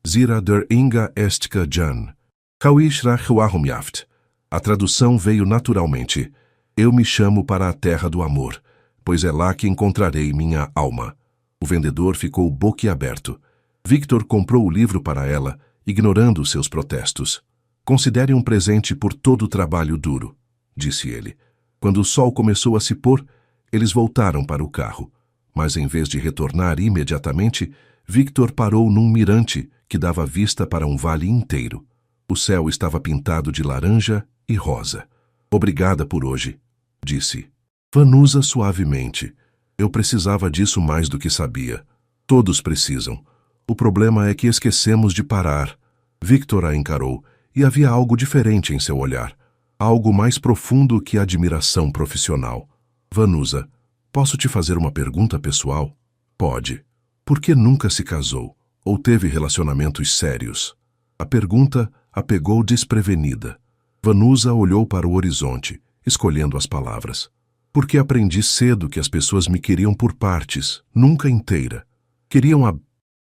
S1: Zira der Inga Estka Jan. Kawish Rahuahum Yaft. A tradução veio naturalmente. Eu me chamo para a terra do amor, pois é lá que encontrarei minha alma. O vendedor ficou boquiaberto. Victor comprou o livro para ela, ignorando seus protestos. Considere um presente por todo o trabalho duro, disse ele. Quando o sol começou a se pôr, eles voltaram para o carro. Mas em vez de retornar imediatamente, Victor parou num mirante que dava vista para um vale inteiro. O céu estava pintado de laranja e rosa. Obrigada por hoje, disse. Vanusa suavemente. Eu precisava disso mais do que sabia. Todos precisam. O problema é que esquecemos de parar. Victor a encarou, e havia algo diferente em seu olhar. Algo mais profundo que admiração profissional. Vanusa, posso te fazer uma pergunta pessoal? Pode. Por que nunca se casou? Ou teve relacionamentos sérios? A pergunta a pegou desprevenida. Vanusa olhou para o horizonte, escolhendo as palavras. Porque aprendi cedo que as pessoas me queriam por partes, nunca inteira. Queriam a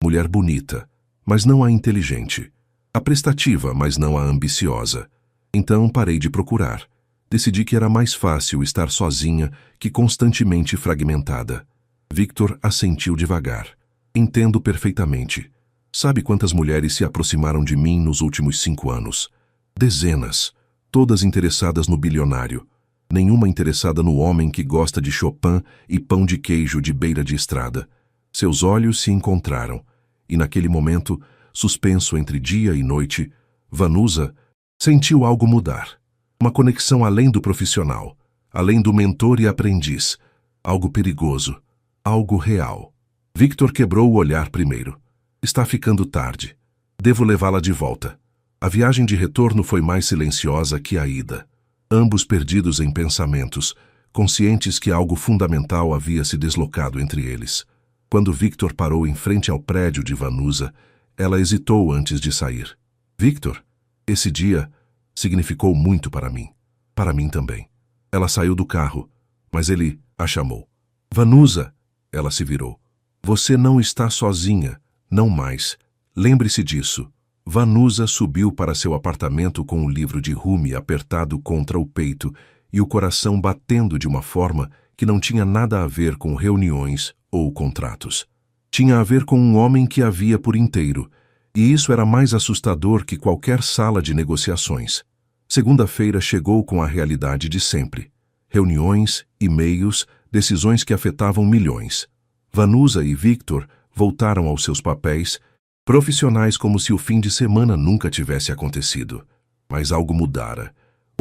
S1: mulher bonita, mas não a inteligente. A prestativa, mas não a ambiciosa. Então parei de procurar. Decidi que era mais fácil estar sozinha que constantemente fragmentada. Victor assentiu devagar. Entendo perfeitamente. Sabe quantas mulheres se aproximaram de mim nos últimos 5 anos? Dezenas. Todas interessadas no bilionário. Nenhuma interessada no homem que gosta de Chopin e pão de queijo de beira de estrada. Seus olhos se encontraram. E naquele momento, suspenso entre dia e noite, Vanusa sentiu algo mudar. Uma conexão além do profissional, além do mentor e aprendiz. Algo perigoso, algo real. Victor quebrou o olhar primeiro. Está ficando tarde. Devo levá-la de volta. A viagem de retorno foi mais silenciosa que a ida. Ambos perdidos em pensamentos, conscientes que algo fundamental havia se deslocado entre eles. Quando Victor parou em frente ao prédio de Vanusa, ela hesitou antes de sair. Victor, esse dia significou muito para mim. Para mim também. Ela saiu do carro, mas ele a chamou. Vanusa, ela se virou. Você não está sozinha, não mais. Lembre-se disso. Vanusa subiu para seu apartamento com o livro de Rumi apertado contra o peito e o coração batendo de uma forma que não tinha nada a ver com reuniões ou contratos. Tinha a ver com um homem que a via por inteiro, e isso era mais assustador que qualquer sala de negociações. Segunda-feira chegou com a realidade de sempre. Reuniões, e-mails, decisões que afetavam milhões. Vanusa e Victor voltaram aos seus papéis, profissionais como se o fim de semana nunca tivesse acontecido. Mas algo mudara.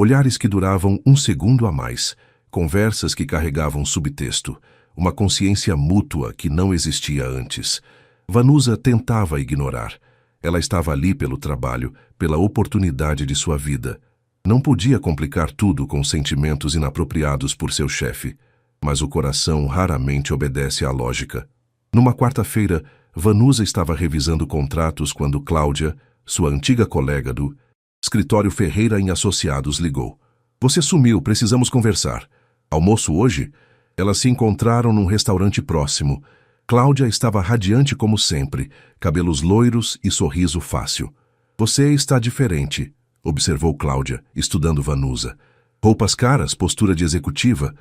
S1: Olhares que duravam um segundo a mais, conversas que carregavam subtexto, uma consciência mútua que não existia antes. Vanusa tentava ignorar. Ela estava ali pelo trabalho, pela oportunidade de sua vida. Não podia complicar tudo com sentimentos inapropriados por seu chefe, mas o coração raramente obedece à lógica. Numa quarta-feira, Vanusa estava revisando contratos quando Cláudia, sua antiga colega do escritório Ferreira em Associados, ligou. Você sumiu, precisamos conversar. Almoço hoje? Elas se encontraram num restaurante próximo. Cláudia estava radiante como sempre, cabelos loiros e sorriso fácil. Você está diferente, observou Cláudia, estudando Vanusa. Roupas caras, postura de executiva,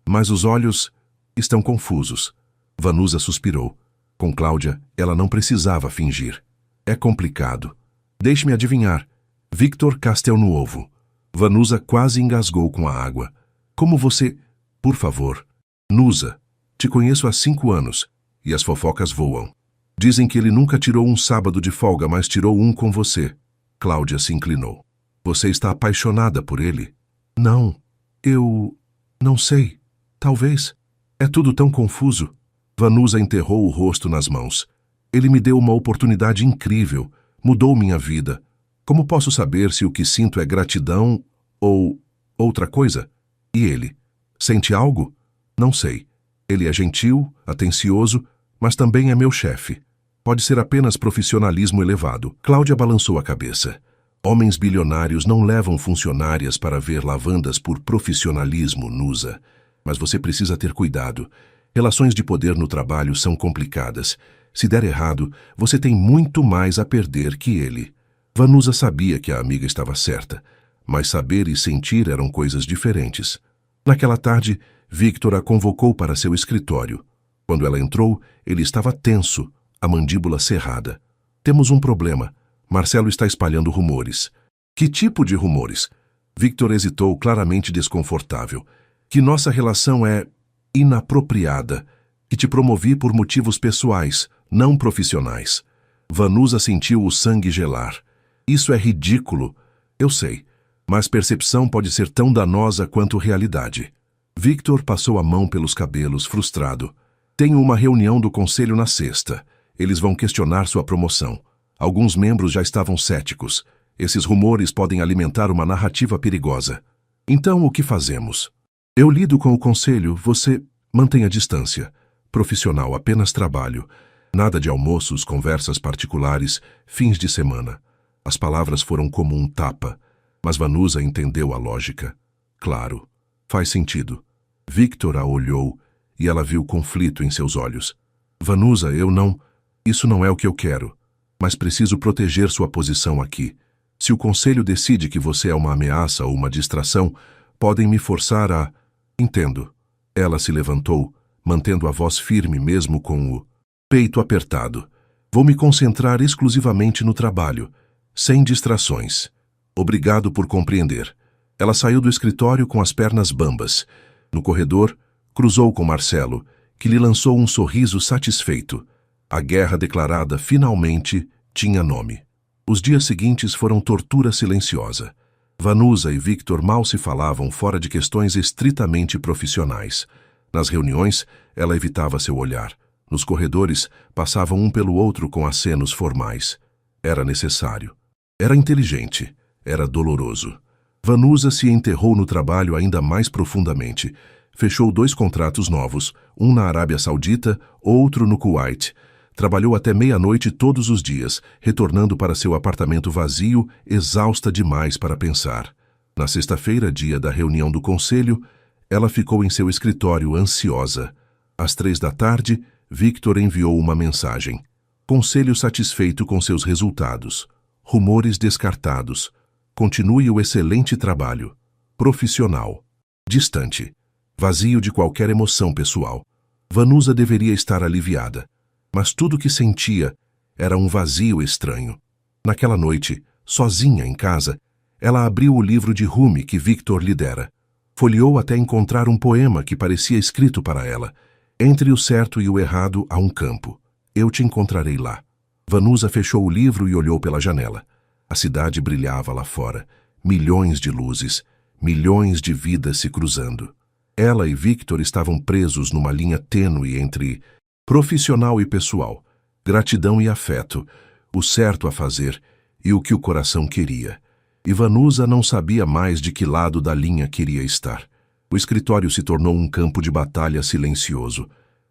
S1: mas os olhos estão confusos. Vanusa suspirou. Com Cláudia, ela não precisava fingir. É complicado. Deixe-me adivinhar. Victor Castelnuovo. Vanusa quase engasgou com a água. Como você... Por favor. Nusa, te conheço há 5 anos, e as fofocas voam. Dizem que ele nunca tirou um sábado de folga, mas tirou um com você. Cláudia se inclinou. Você está apaixonada por ele? Não. Eu... não sei. Talvez. É tudo tão confuso. Vanusa enterrou o rosto nas mãos. Ele me deu uma oportunidade incrível. Mudou minha vida. Como posso saber se o que sinto é gratidão ou outra coisa? E ele? Sente algo? Não sei. Ele é gentil, atencioso, mas também é meu chefe. Pode ser apenas profissionalismo elevado. Cláudia balançou a cabeça. Homens bilionários não levam funcionárias para ver lavandas por profissionalismo, Nusa. Mas você precisa ter cuidado. Relações de poder no trabalho são complicadas. Se der errado, você tem muito mais a perder que ele. Vanusa sabia que a amiga estava certa, mas saber e sentir eram coisas diferentes. Naquela tarde, Victor a convocou para seu escritório. Quando ela entrou, ele estava tenso, a mandíbula cerrada. Temos um problema. Marcelo está espalhando rumores. Que tipo de rumores? Victor hesitou, claramente desconfortável. Que nossa relação é inapropriada, que te promovi por motivos pessoais, não profissionais. Vanusa sentiu o sangue gelar. Isso é ridículo. Eu sei, mas percepção pode ser tão danosa quanto realidade. Victor passou a mão pelos cabelos, frustrado. Tenho uma reunião do conselho na sexta. Eles vão questionar sua promoção. Alguns membros já estavam céticos. Esses rumores podem alimentar uma narrativa perigosa. Então, o que fazemos? Eu lido com o conselho, você mantenha distância. Profissional, apenas trabalho. Nada de almoços, conversas particulares, fins de semana. As palavras foram como um tapa, mas Vanusa entendeu a lógica. Claro, faz sentido. Victor a olhou e ela viu conflito em seus olhos. Vanusa, isso não é o que eu quero, mas preciso proteger sua posição aqui. Se o conselho decide que você é uma ameaça ou uma distração, podem me forçar a... Entendo. Ela se levantou, mantendo a voz firme mesmo com o peito apertado. Vou me concentrar exclusivamente no trabalho, sem distrações. Obrigado por compreender. Ela saiu do escritório com as pernas bambas. No corredor, cruzou com Marcelo, que lhe lançou um sorriso satisfeito. A guerra declarada finalmente tinha nome. Os dias seguintes foram tortura silenciosa. Vanusa e Victor mal se falavam fora de questões estritamente profissionais. Nas reuniões, ela evitava seu olhar. Nos corredores, passavam um pelo outro com acenos formais. Era necessário. Era inteligente. Era doloroso. Vanusa se enterrou no trabalho ainda mais profundamente. Fechou 2 contratos novos, um na Arábia Saudita, outro no Kuwait. Trabalhou até meia-noite todos os dias, retornando para seu apartamento vazio, exausta demais para pensar. Na sexta-feira, dia da reunião do conselho, ela ficou em seu escritório ansiosa. Às 3 da tarde, Victor enviou uma mensagem. Conselho satisfeito com seus resultados. Rumores descartados. Continue o excelente trabalho. Profissional. Distante. Vazio de qualquer emoção pessoal. Vanusa deveria estar aliviada. Mas tudo o que sentia era um vazio estranho. Naquela noite, sozinha em casa, ela abriu o livro de Rumi que Victor lhe dera. Folheou até encontrar um poema que parecia escrito para ela. Entre o certo e o errado há um campo. Eu te encontrarei lá. Vanusa fechou o livro e olhou pela janela. A cidade brilhava lá fora. Milhões de luzes. milhões de vidas se cruzando. Ela e Victor estavam presos numa linha tênue entre profissional e pessoal, gratidão e afeto, o certo a fazer e o que o coração queria. E Vanusa não sabia mais de que lado da linha queria estar. O escritório se tornou um campo de batalha silencioso.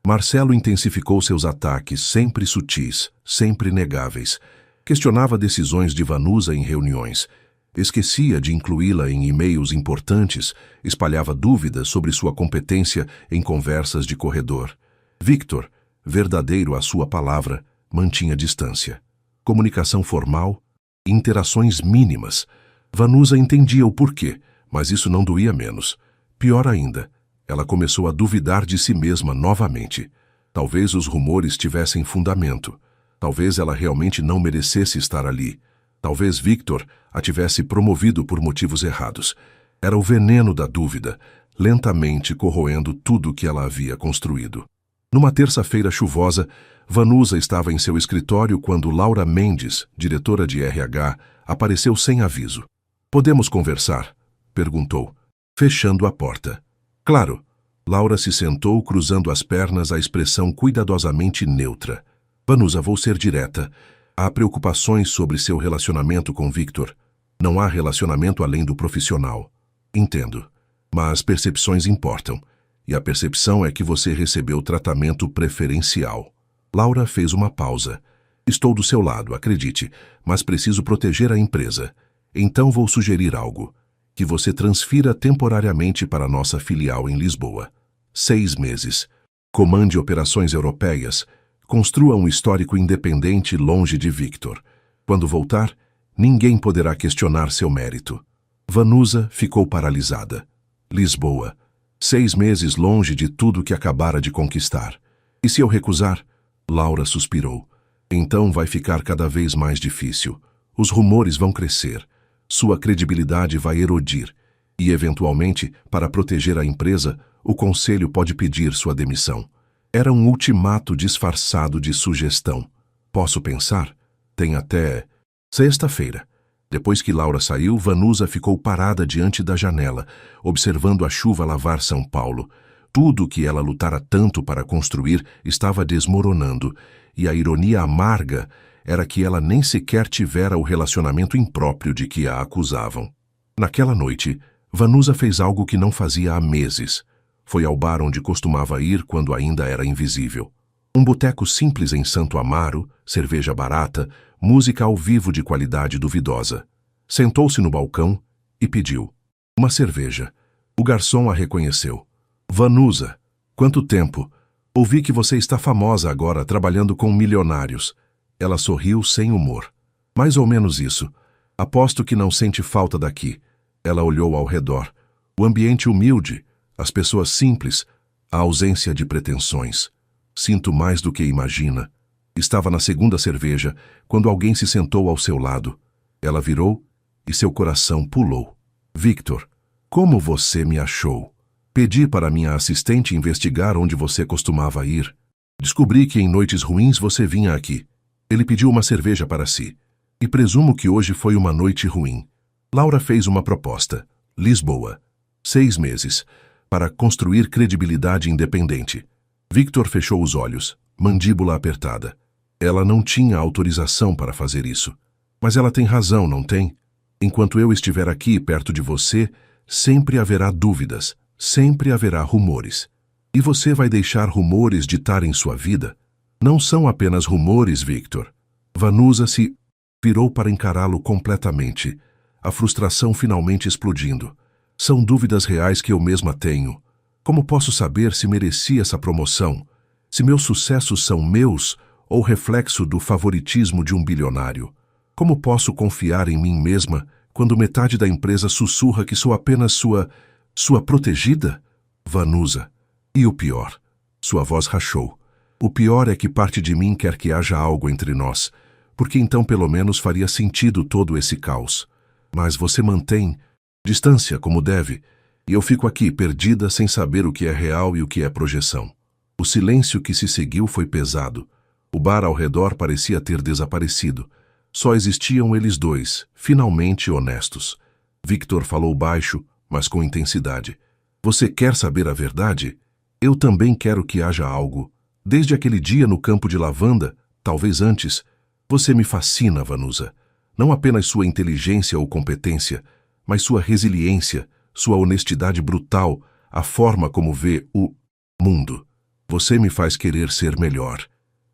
S1: Marcelo intensificou seus ataques, sempre sutis, sempre negáveis. Questionava decisões de Vanusa em reuniões. Esquecia de incluí-la em e-mails importantes, espalhava dúvidas sobre sua competência em conversas de corredor. Victor, verdadeiro à sua palavra, mantinha distância. Comunicação formal, interações mínimas. Vanusa entendia o porquê, mas isso não doía menos. Pior ainda, ela começou a duvidar de si mesma novamente. Talvez os rumores tivessem fundamento. Talvez ela realmente não merecesse estar ali. Talvez Victor a tivesse promovido por motivos errados. Era o veneno da dúvida, lentamente corroendo tudo que ela havia construído. Numa terça-feira chuvosa, Vanusa estava em seu escritório quando Laura Mendes, diretora de RH, apareceu sem aviso. "Podemos conversar?" perguntou, fechando a porta. "Claro." Laura se sentou, cruzando as pernas, a expressão cuidadosamente neutra. "Vanusa, vou ser direta. Há preocupações sobre seu relacionamento com Victor. Não há relacionamento além do profissional. Entendo. Mas percepções importam. E a percepção é que você recebeu tratamento preferencial." Laura fez uma pausa. "Estou do seu lado, acredite, mas preciso proteger a empresa. Então vou sugerir algo. Que você transfira temporariamente para nossa filial em Lisboa. 6 meses. Comande operações europeias. Construa um histórico independente longe de Victor. Quando voltar, ninguém poderá questionar seu mérito." Vanusa ficou paralisada. Lisboa. 6 meses longe de tudo que acabara de conquistar. "E se eu recusar?" Laura suspirou. "Então vai ficar cada vez mais difícil. Os rumores vão crescer. Sua credibilidade vai erodir. E, eventualmente, para proteger a empresa, o conselho pode pedir sua demissão." Era um ultimato disfarçado de sugestão. "Posso pensar? Tem até sexta-feira." Depois que Laura saiu, Vanusa ficou parada diante da janela, observando a chuva lavar São Paulo. Tudo que ela lutara tanto para construir estava desmoronando, e a ironia amarga era que ela nem sequer tivera o relacionamento impróprio de que a acusavam. Naquela noite, Vanusa fez algo que não fazia há meses. Foi ao bar onde costumava ir quando ainda era invisível. Um boteco simples em Santo Amaro, cerveja barata, música ao vivo de qualidade duvidosa. Sentou-se no balcão e pediu uma cerveja. O garçom a reconheceu. "Vanusa, quanto tempo! Ouvi que você está famosa agora trabalhando com milionários." Ela sorriu sem humor. "Mais ou menos isso. Aposto que não sente falta daqui." Ela olhou ao redor. O ambiente humilde, as pessoas simples, a ausência de pretensões. "Sinto mais do que imagina." Estava na segunda cerveja, quando alguém se sentou ao seu lado. Ela virou e seu coração pulou. "Victor, como você me achou? Pedi para minha assistente investigar onde você costumava ir. Descobri que em noites ruins você vinha aqui." Ele pediu uma cerveja para si. "E presumo que hoje foi uma noite ruim." Laura fez uma proposta. Lisboa. 6 meses. Para construir credibilidade independente. Victor fechou os olhos, mandíbula apertada. Ela não tinha autorização para fazer isso. "Mas ela tem razão, não tem? Enquanto eu estiver aqui perto de você, sempre haverá dúvidas, sempre haverá rumores. E você vai deixar rumores ditarem sua vida? Não são apenas rumores, Victor." Vanusa se virou para encará-lo completamente, a frustração finalmente explodindo. "São dúvidas reais que eu mesma tenho. Como posso saber se mereci essa promoção? Se meus sucessos são meus ou reflexo do favoritismo de um bilionário? Como posso confiar em mim mesma quando metade da empresa sussurra que sou apenas sua protegida?" "Vanusa, e o pior?" Sua voz rachou. "O pior é que parte de mim quer que haja algo entre nós, porque então pelo menos faria sentido todo esse caos. Mas você mantém distância como deve, e eu fico aqui perdida sem saber o que é real e o que é projeção." O silêncio que se seguiu foi pesado. O bar ao redor parecia ter desaparecido. Só existiam eles dois, finalmente honestos. Victor falou baixo, mas com intensidade. Você quer saber a verdade? Eu também quero que haja algo. Desde aquele dia no campo de lavanda, talvez antes, você me fascina, Vanusa. Não apenas sua inteligência ou competência, mas sua resiliência, sua honestidade brutal, a forma como vê o mundo. Você me faz querer ser melhor.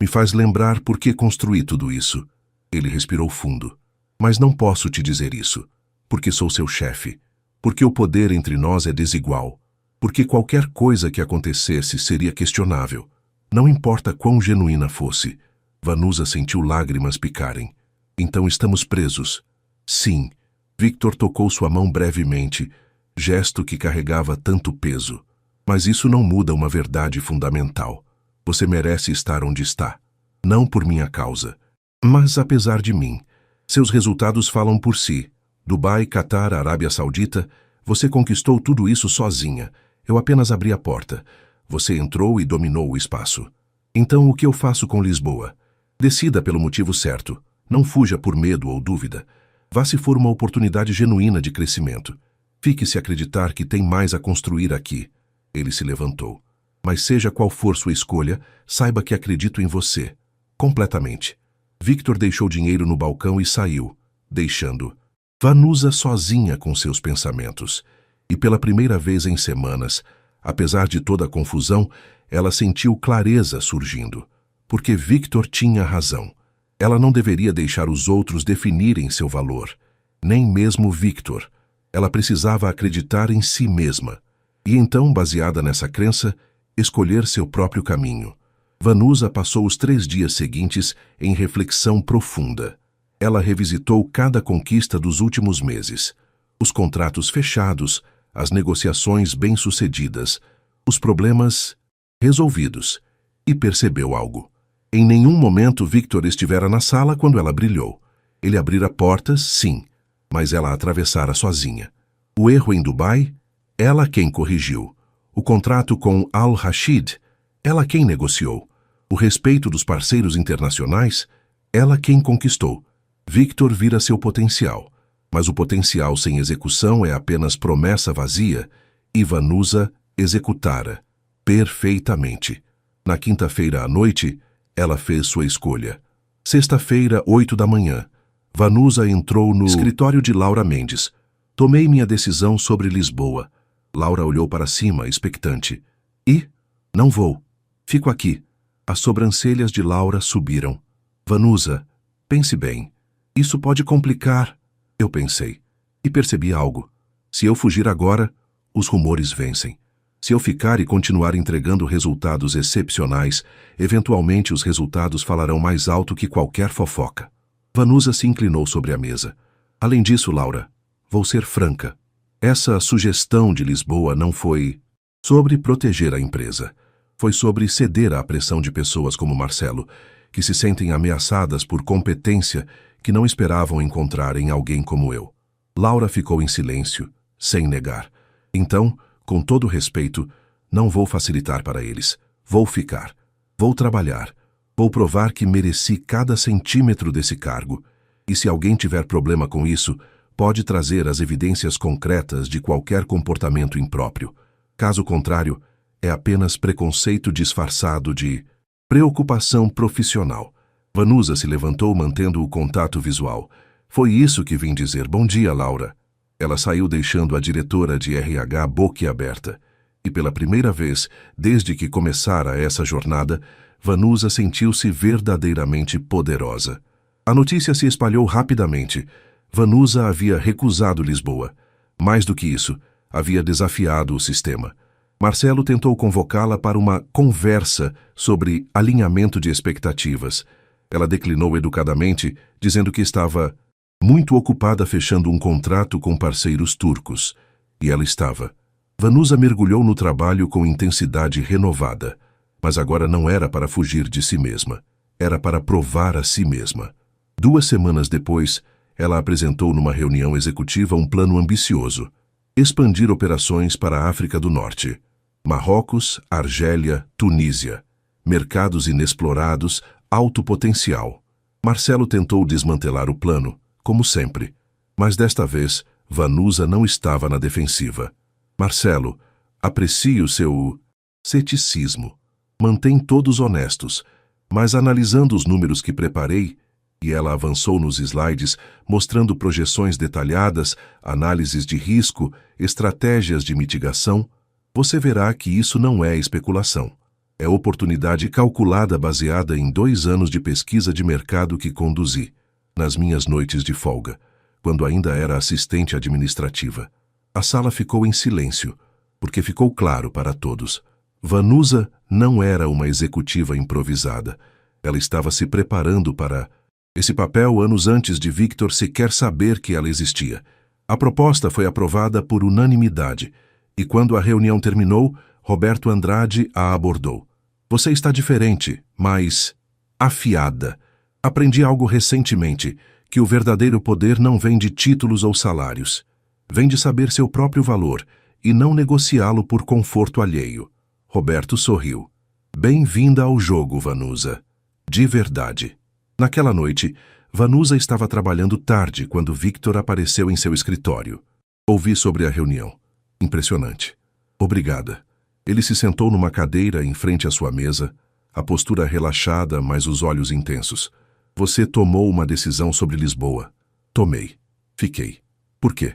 S1: Me faz lembrar por que construí tudo isso. Ele respirou fundo. Mas não posso te dizer isso, porque sou seu chefe, porque o poder entre nós é desigual, porque qualquer coisa que acontecesse seria questionável. Não importa quão genuína fosse. Vanusa sentiu lágrimas picarem. Então estamos presos. Sim. Victor tocou sua mão brevemente, gesto que carregava tanto peso. Mas isso não muda uma verdade fundamental. Você merece estar onde está. Não por minha causa, mas apesar de mim. Seus resultados falam por si. Dubai, Catar, Arábia Saudita, você conquistou tudo isso sozinha. Eu apenas abri a porta. Você entrou e dominou o espaço. Então o que eu faço com Lisboa? Decida pelo motivo certo. Não fuja por medo ou dúvida. Vá se for uma oportunidade genuína de crescimento. Fique se acreditar que tem mais a construir aqui. Ele se levantou. Mas seja qual for sua escolha, saiba que acredito em você. Completamente. Victor deixou dinheiro no balcão e saiu, deixando Vanusa sozinha com seus pensamentos. E pela primeira vez em semanas, apesar de toda a confusão, ela sentiu clareza surgindo. Porque Victor tinha razão. Ela não deveria deixar os outros definirem seu valor. Nem mesmo Victor. Ela precisava acreditar em si mesma. E então, baseada nessa crença, escolher seu próprio caminho. Vanusa passou os 3 dias seguintes em reflexão profunda. Ela revisitou cada conquista dos últimos meses. Os contratos fechados, as negociações bem-sucedidas, os problemas resolvidos. E percebeu algo. Em nenhum momento Victor estivera na sala quando ela brilhou. Ele abrira portas, sim, mas ela atravessara sozinha. O erro em Dubai? Ela quem corrigiu. O contrato com Al-Rashid? Ela quem negociou. O respeito dos parceiros internacionais? Ela quem conquistou. Victor vira seu potencial, mas o potencial sem execução é apenas promessa vazia, e Vanusa executara perfeitamente. Na quinta-feira à noite, ela fez sua escolha. Sexta-feira, 8 da manhã, Vanusa entrou no escritório de Laura Mendes. Tomei minha decisão sobre Lisboa. Laura olhou para cima, expectante. E? Não vou. Fico aqui. As sobrancelhas de Laura subiram. Vanusa, pense bem. Isso pode complicar. Eu pensei. E percebi algo. Se eu fugir agora, os rumores vencem. Se eu ficar e continuar entregando resultados excepcionais, eventualmente os resultados falarão mais alto que qualquer fofoca. Vanusa se inclinou sobre a mesa. Além disso, Laura, vou ser franca. Essa sugestão de Lisboa não foi sobre proteger a empresa. Foi sobre ceder à pressão de pessoas como Marcelo, que se sentem ameaçadas por competência que não esperavam encontrar em alguém como eu. Laura ficou em silêncio, sem negar. Então, com todo respeito, não vou facilitar para eles. Vou ficar. Vou trabalhar. Vou provar que mereci cada centímetro desse cargo. E se alguém tiver problema com isso, pode trazer as evidências concretas de qualquer comportamento impróprio. Caso contrário, é apenas preconceito disfarçado de preocupação profissional. Vanusa se levantou mantendo o contato visual. Foi isso que vim dizer. Bom dia, Laura. Ela saiu deixando a diretora de RH boquiaberta. E pela primeira vez, desde que começara essa jornada, Vanusa sentiu-se verdadeiramente poderosa. A notícia se espalhou rapidamente. Vanusa havia recusado Lisboa. Mais do que isso, havia desafiado o sistema. Marcelo tentou convocá-la para uma conversa sobre alinhamento de expectativas. Ela declinou educadamente, dizendo que estava muito ocupada fechando um contrato com parceiros turcos. E ela estava. Vanusa mergulhou no trabalho com intensidade renovada. Mas agora não era para fugir de si mesma. Era para provar a si mesma. 2 semanas depois, ela apresentou numa reunião executiva um plano ambicioso. Expandir operações para a África do Norte. Marrocos, Argélia, Tunísia. Mercados inexplorados, alto potencial. Marcelo tentou desmantelar o plano, como sempre. Mas desta vez, Vanusa não estava na defensiva. Marcelo, aprecio seu ceticismo. Mantém todos honestos, mas analisando os números que preparei, e ela avançou nos slides, mostrando projeções detalhadas, análises de risco, estratégias de mitigação, você verá que isso não é especulação. É oportunidade calculada baseada em 2 anos de pesquisa de mercado que conduzi, nas minhas noites de folga, quando ainda era assistente administrativa. A sala ficou em silêncio, porque ficou claro para todos. Vanusa não era uma executiva improvisada. Ela estava se preparando para esse papel anos antes de Victor sequer saber que ela existia. A proposta foi aprovada por unanimidade, e quando a reunião terminou, Roberto Andrade a abordou. Você está diferente, mas afiada. Aprendi algo recentemente, que o verdadeiro poder não vem de títulos ou salários. Vem de saber seu próprio valor e não negociá-lo por conforto alheio. Roberto sorriu. Bem-vinda ao jogo, Vanusa. De verdade. Naquela noite, Vanusa estava trabalhando tarde quando Victor apareceu em seu escritório. Ouvi sobre a reunião. Impressionante. Obrigada. Ele se sentou numa cadeira em frente à sua mesa, a postura relaxada, mas os olhos intensos. Você tomou uma decisão sobre Lisboa. Tomei. Fiquei. Por quê?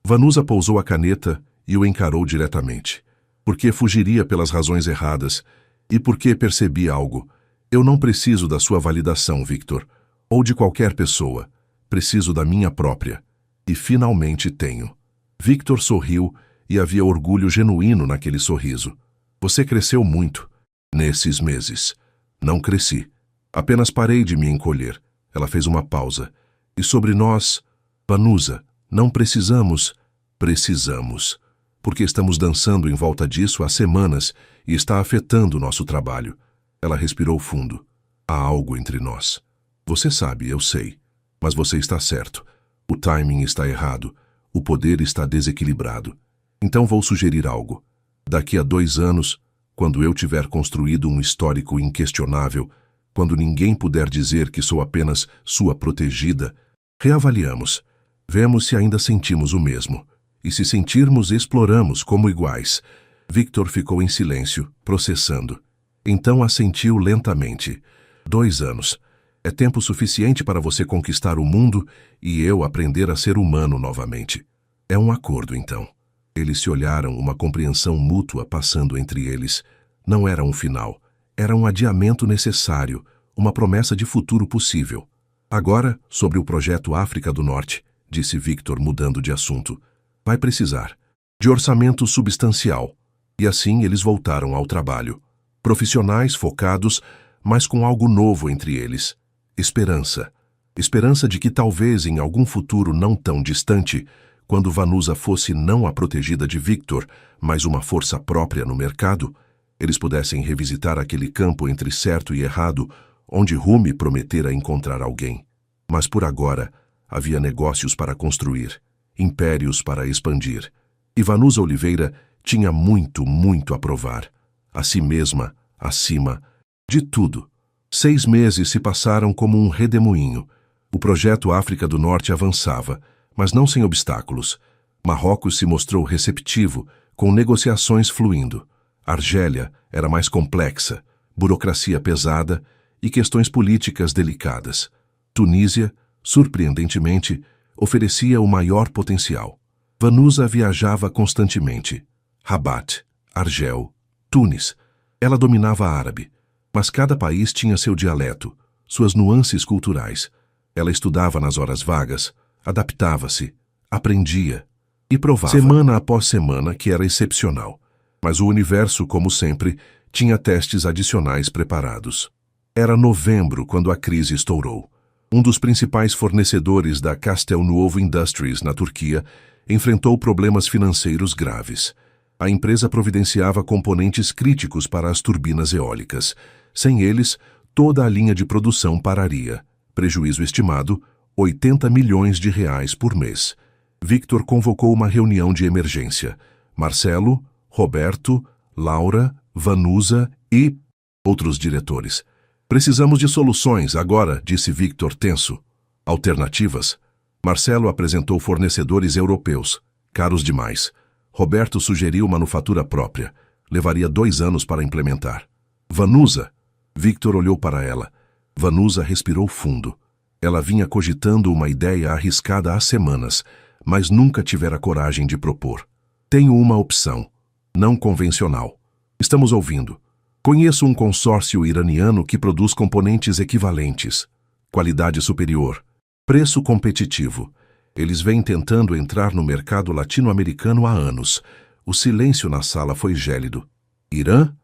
S1: Vanusa pousou a caneta e o encarou diretamente. Porque fugiria pelas razões erradas e porque percebi algo. Eu não preciso da sua validação, Victor, ou de qualquer pessoa. Preciso da minha própria. E finalmente tenho. Victor sorriu e havia orgulho genuíno naquele sorriso. Você cresceu muito nesses meses. Não cresci. Apenas parei de me encolher. Ela fez uma pausa. E sobre nós, Vanusa, não precisamos. Precisamos. Porque estamos dançando em volta disso há semanas e está afetando o nosso trabalho. Ela respirou fundo. Há algo entre nós. Você sabe, eu sei. Mas você está certo. O timing está errado. O poder está desequilibrado. Então vou sugerir algo. Daqui a 2 anos, quando eu tiver construído um histórico inquestionável, quando ninguém puder dizer que sou apenas sua protegida, reavaliamos. Vemos se ainda sentimos o mesmo. E se sentirmos, exploramos como iguais. Victor ficou em silêncio, processando. Então assentiu lentamente. 2 anos. É tempo suficiente para você conquistar o mundo e eu aprender a ser humano novamente. É um acordo, então. Eles se olharam, uma compreensão mútua passando entre eles. Não era um final. Era um adiamento necessário, uma promessa de futuro possível. Agora, sobre o projeto África do Norte, disse Victor, mudando de assunto. Vai precisar de orçamento substancial. E assim eles voltaram ao trabalho. Profissionais, focados, mas com algo novo entre eles. Esperança. Esperança de que talvez em algum futuro não tão distante, quando Vanusa fosse não a protegida de Victor, mas uma força própria no mercado, eles pudessem revisitar aquele campo entre certo e errado, onde Rumi prometera encontrar alguém. Mas por agora, havia negócios para construir, impérios para expandir. E Vanusa Oliveira tinha muito, muito a provar. A si mesma, acima de tudo. 6 meses se passaram como um redemoinho. O projeto África do Norte avançava, mas não sem obstáculos. Marrocos se mostrou receptivo, com negociações fluindo. Argélia era mais complexa, burocracia pesada e questões políticas delicadas. Tunísia, surpreendentemente, oferecia o maior potencial. Vanusa viajava constantemente. Rabat, Argel, Tunis. Ela dominava árabe, mas cada país tinha seu dialeto, suas nuances culturais. Ela estudava nas horas vagas, adaptava-se, aprendia e provava. Semana após semana que era excepcional. Mas o universo, como sempre, tinha testes adicionais preparados. Era novembro quando a crise estourou. Um dos principais fornecedores da Castelnuovo Industries, na Turquia, enfrentou problemas financeiros graves. A empresa providenciava componentes críticos para as turbinas eólicas. Sem eles, toda a linha de produção pararia. Prejuízo estimado, 80 milhões de reais por mês. Victor convocou uma reunião de emergência. Marcelo, Roberto, Laura, Vanusa e outros diretores. Precisamos de soluções agora, disse Victor tenso. Alternativas? Marcelo apresentou fornecedores europeus, caros demais. Roberto sugeriu manufatura própria. Levaria 2 anos para implementar. Vanusa! Victor olhou para ela. Vanusa respirou fundo. Ela vinha cogitando uma ideia arriscada há semanas, mas nunca tivera coragem de propor. Tenho uma opção. Não convencional. Estamos ouvindo. Conheço um consórcio iraniano que produz componentes equivalentes. Qualidade superior. Preço competitivo. Eles vêm tentando entrar no mercado latino-americano há anos. O silêncio na sala foi gélido. Irã?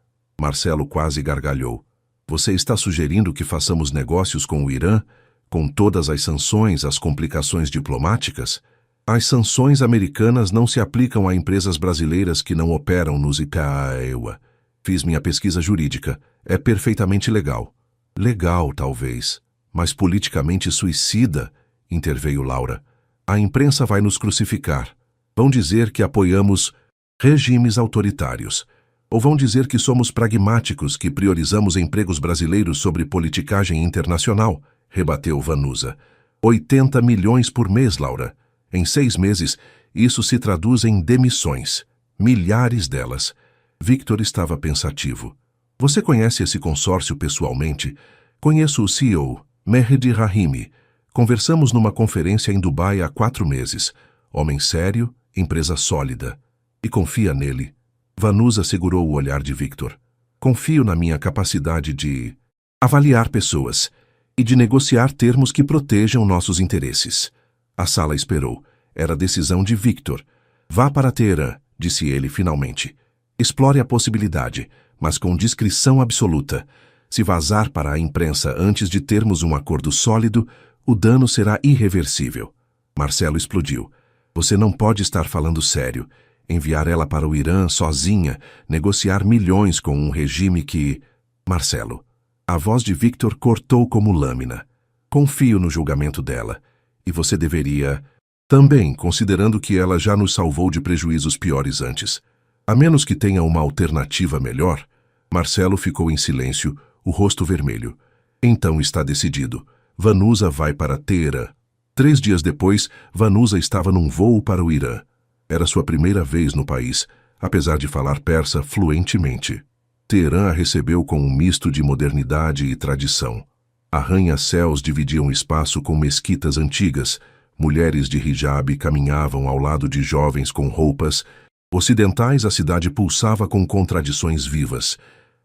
S1: Marcelo quase gargalhou. Você está sugerindo que façamos negócios com o Irã, com todas as sanções, as complicações diplomáticas? As sanções americanas não se aplicam a empresas brasileiras que não operam nos IPAEUA. Fiz minha pesquisa jurídica. É perfeitamente legal. Legal, talvez, mas politicamente suicida, interveio Laura. A imprensa vai nos crucificar. Vão dizer que apoiamos regimes autoritários. Ou vão dizer que somos pragmáticos, que priorizamos empregos brasileiros sobre politicagem internacional, rebateu Vanusa. 80 milhões por mês, Laura. Em 6 meses, isso se traduz em demissões. Milhares delas. Victor estava pensativo. Você conhece esse consórcio pessoalmente? Conheço o CEO, Mehdi Rahimi. Conversamos numa conferência em Dubai há 4 meses. Homem sério, empresa sólida. E confia nele. Vanusa segurou o olhar de Victor. Confio na minha capacidade de avaliar pessoas e de negociar termos que protejam nossos interesses. A sala esperou. Era a decisão de Victor. Vá para Teherã, disse ele finalmente. Explore a possibilidade, mas com discrição absoluta. Se vazar para a imprensa antes de termos um acordo sólido, o dano será irreversível. Marcelo explodiu. Você não pode estar falando sério. Enviar ela para o Irã sozinha, negociar milhões com um regime que... Marcelo. A voz de Victor cortou como lâmina. Confio no julgamento dela. E você deveria... Também, considerando que ela já nos salvou de prejuízos piores antes. A menos que tenha uma alternativa melhor. Marcelo ficou em silêncio, o rosto vermelho. Então está decidido. Vanusa vai para Teherã. 3 dias depois, Vanusa estava num voo para o Irã. Era sua primeira vez no país, apesar de falar persa fluentemente. Teherã a recebeu com um misto de modernidade e tradição. Arranha-céus dividiam o espaço com mesquitas antigas. Mulheres de hijab caminhavam ao lado de jovens com roupas. Ocidentais, a cidade pulsava com contradições vivas.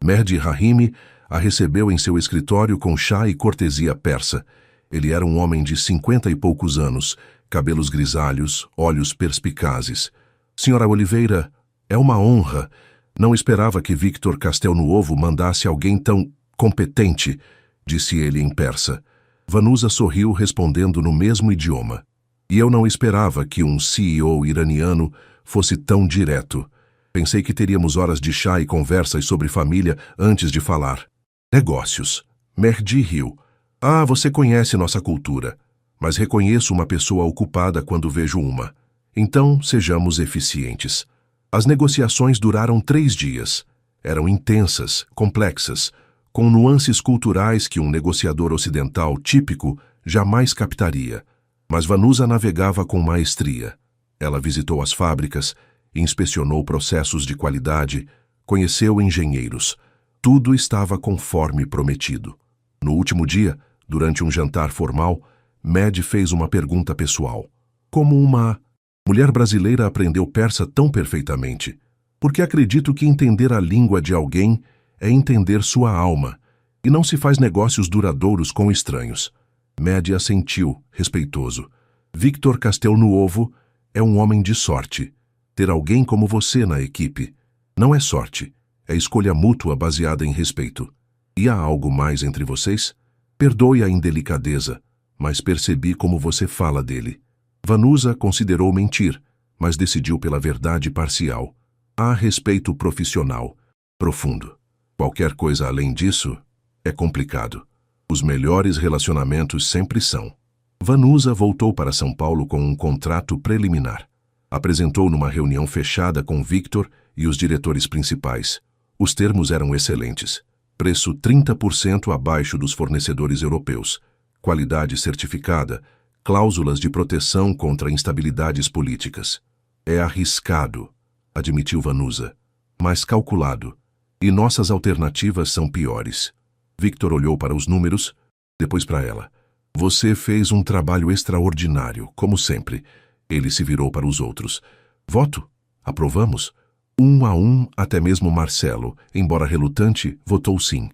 S1: Mehdi Rahimi a recebeu em seu escritório com chá e cortesia persa. Ele era um homem de 50 e poucos anos, cabelos grisalhos, olhos perspicazes. Senhora Oliveira, é uma honra. Não esperava que Victor Castelnuovo mandasse alguém tão competente, disse ele em persa. Vanusa sorriu respondendo no mesmo idioma. E eu não esperava que um CEO iraniano fosse tão direto. Pensei que teríamos horas de chá e conversas sobre família antes de falar. Negócios. Mehdi riu. Ah, você conhece nossa cultura. Mas reconheço uma pessoa ocupada quando vejo uma. Então, sejamos eficientes. As negociações duraram 3 dias. Eram intensas, complexas, com nuances culturais que um negociador ocidental típico jamais captaria. Mas Vanusa navegava com maestria. Ela visitou as fábricas, inspecionou processos de qualidade, conheceu engenheiros. Tudo estava conforme prometido. No último dia, durante um jantar formal, Mehdi fez uma pergunta pessoal. Como uma mulher brasileira aprendeu persa tão perfeitamente? Porque acredito que entender a língua de alguém é entender sua alma, e não se faz negócios duradouros com estranhos. Mehdi assentiu, respeitoso. Victor Castelnuovo é um homem de sorte. Ter alguém como você na equipe não é sorte, é escolha mútua baseada em respeito. E há algo mais entre vocês? Perdoe a indelicadeza, mas percebi como você fala dele. Vanusa considerou mentir, mas decidiu pela verdade parcial. Há respeito profissional, profundo. Qualquer coisa além disso é complicado. Os melhores relacionamentos sempre são. Vanusa voltou para São Paulo com um contrato preliminar. Apresentou numa reunião fechada com Victor e os diretores principais. Os termos eram excelentes. Preço 30% abaixo dos fornecedores europeus. Qualidade certificada, cláusulas de proteção contra instabilidades políticas. É arriscado, admitiu Vanusa, mas calculado. E nossas alternativas são piores. Victor olhou para os números, depois para ela. Você fez um trabalho extraordinário, como sempre. Ele se virou para os outros. Voto? Aprovamos? 1-1, até mesmo Marcelo, embora relutante, votou sim.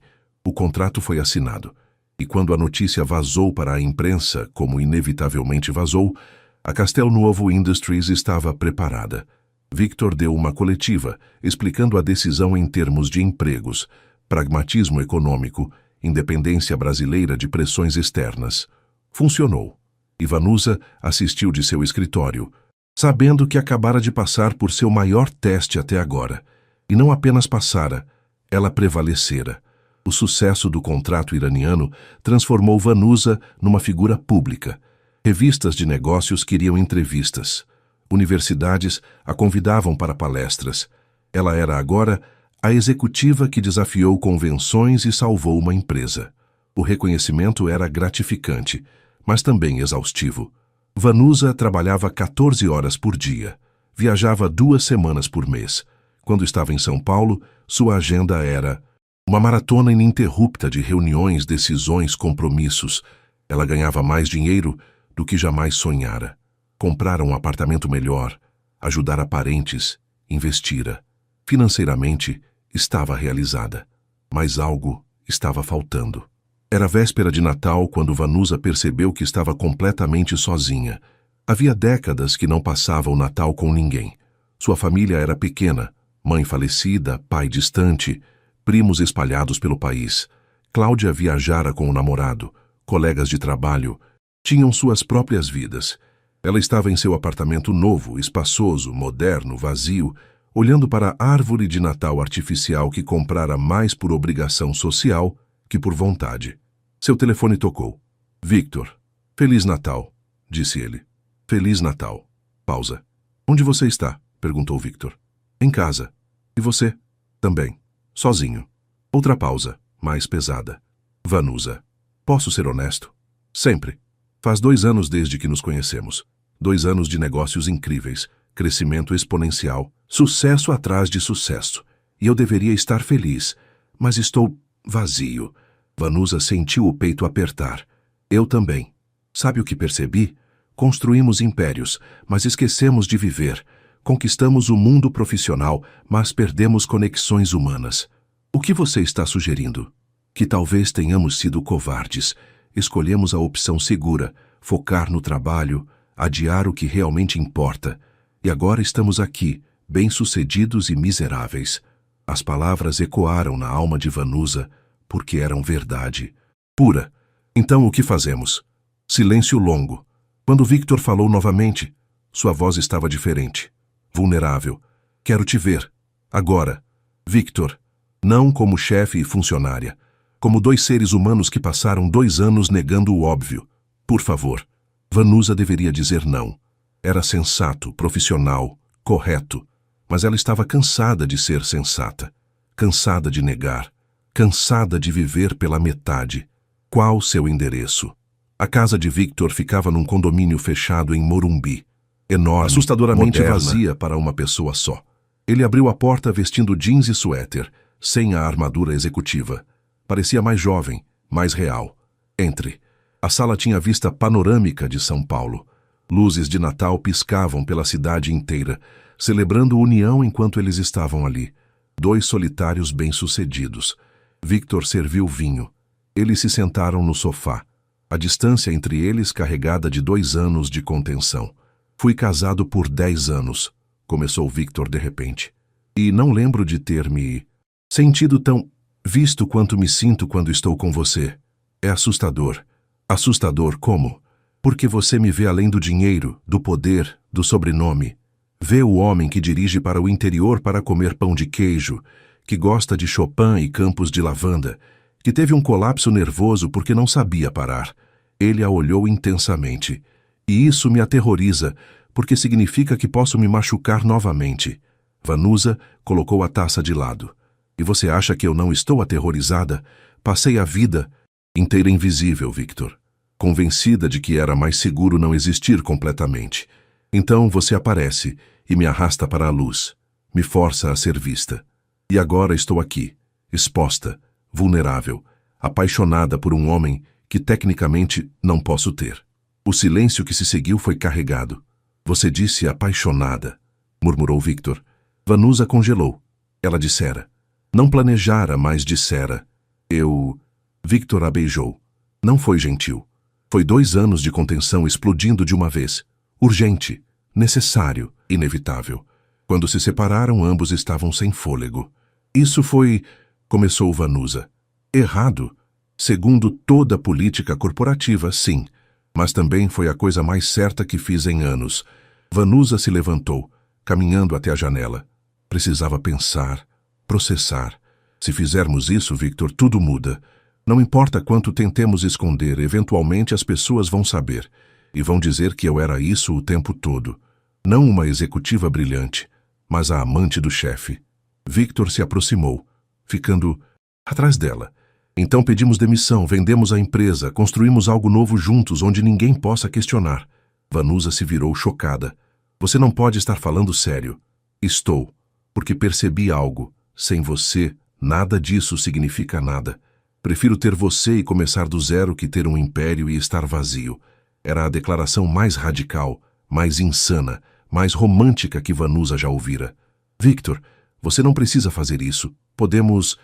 S1: O contrato foi assinado. E quando a notícia vazou para a imprensa, como inevitavelmente vazou, a Castel Nuovo Industries estava preparada. Victor deu uma coletiva, explicando a decisão em termos de empregos, pragmatismo econômico, independência brasileira de pressões externas. Funcionou. E Vanusa assistiu de seu escritório, sabendo que acabara de passar por seu maior teste até agora. E não apenas passara, ela prevalecera. O sucesso do contrato iraniano transformou Vanusa numa figura pública. Revistas de negócios queriam entrevistas. Universidades a convidavam para palestras. Ela era agora a executiva que desafiou convenções e salvou uma empresa. O reconhecimento era gratificante, mas também exaustivo. Vanusa trabalhava 14 horas por dia. Viajava 2 semanas por mês. Quando estava em São Paulo, sua agenda era uma maratona ininterrupta de reuniões, decisões, compromissos. Ela ganhava mais dinheiro do que jamais sonhara. Comprara um apartamento melhor, ajudara parentes, investira. Financeiramente, estava realizada. Mas algo estava faltando. Era véspera de Natal quando Vanusa percebeu que estava completamente sozinha. Havia décadas que não passava o Natal com ninguém. Sua família era pequena, mãe falecida, pai distante, primos espalhados pelo país. Cláudia viajara com o namorado, colegas de trabalho, tinham suas próprias vidas. Ela estava em seu apartamento novo, espaçoso, moderno, vazio, olhando para a árvore de Natal artificial que comprara mais por obrigação social que por vontade. Seu telefone tocou. Victor. Feliz Natal, disse ele. Feliz Natal. Pausa. Onde você está? Perguntou Victor. Em casa. E você? Também. Sozinho. Outra pausa, mais pesada. Vanusa. Posso ser honesto? Sempre. Faz 2 anos desde que nos conhecemos. 2 anos de negócios incríveis, crescimento exponencial, sucesso atrás de sucesso. E eu deveria estar feliz, mas estou vazio. Vanusa sentiu o peito apertar. Eu também. Sabe o que percebi? Construímos impérios, mas esquecemos de viver. Conquistamos o mundo profissional, mas perdemos conexões humanas. O que você está sugerindo? Que talvez tenhamos sido covardes. Escolhemos a opção segura, focar no trabalho, adiar o que realmente importa. E agora estamos aqui, bem-sucedidos e miseráveis. As palavras ecoaram na alma de Vanusa, porque eram verdade. Pura. Então o que fazemos? Silêncio longo. Quando Victor falou novamente, sua voz estava diferente. Vulnerável. Quero te ver. Agora. Victor. Não como chefe e funcionária. Como 2 seres humanos que passaram 2 anos negando o óbvio. Por favor. Vanusa deveria dizer não. Era sensato, profissional, correto. Mas ela estava cansada de ser sensata. Cansada de negar. Cansada de viver pela metade. Qual seu endereço? A casa de Victor ficava num condomínio fechado em Morumbi. Enorme, assustadoramente moderna, vazia para uma pessoa só. Ele abriu a porta vestindo jeans e suéter, sem a armadura executiva. Parecia mais jovem, mais real. Entre. A sala tinha vista panorâmica de São Paulo. Luzes de Natal piscavam pela cidade inteira, celebrando união enquanto eles estavam ali. 2 solitários bem-sucedidos. Victor serviu vinho. Eles se sentaram no sofá. A distância entre eles carregada de 2 anos de contenção. Fui casado por 10 anos, começou Victor de repente. E não lembro de ter me sentido tão visto quanto me sinto quando estou com você. É assustador. Assustador como? Porque você me vê além do dinheiro, do poder, do sobrenome. Vê o homem que dirige para o interior para comer pão de queijo, que gosta de Chopin e campos de lavanda, que teve um colapso nervoso porque não sabia parar. Ele a olhou intensamente. E isso me aterroriza, porque significa que posso me machucar novamente. Vanusa colocou a taça de lado. E você acha que eu não estou aterrorizada? Passei a vida inteira invisível, Victor. convencida de que era mais seguro não existir completamente. Então você aparece e me arrasta para a luz, me força a ser vista. E agora estou aqui, exposta, vulnerável, apaixonada por um homem que tecnicamente não posso ter. O silêncio que se seguiu foi carregado. Você disse apaixonada, murmurou Victor. Vanusa congelou. Ela dissera. Não planejara, mas dissera. Victor a beijou. Não foi gentil. Foi 2 anos de contenção explodindo de uma vez. Urgente, necessário, inevitável. Quando se separaram, ambos estavam sem fôlego. Isso foi... começou Vanusa. Errado. Segundo toda a política corporativa, sim. Mas também foi a coisa mais certa que fiz em anos. Vanusa se levantou, caminhando até a janela. Precisava pensar, processar. Se fizermos isso, Victor, tudo muda. Não importa quanto tentemos esconder, eventualmente as pessoas vão saber. E vão dizer que eu era isso o tempo todo. Não uma executiva brilhante, mas a amante do chefe. Victor se aproximou, ficando atrás dela. Então pedimos demissão, vendemos a empresa, construímos algo novo juntos, onde ninguém possa questionar. Vanusa se virou chocada. Você não pode estar falando sério. Estou, porque percebi algo. Sem você, nada disso significa nada. Prefiro ter você e começar do zero que ter um império e estar vazio. Era a declaração mais radical, mais insana, mais romântica que Vanusa já ouvira. Victor, você não precisa fazer isso. Podemos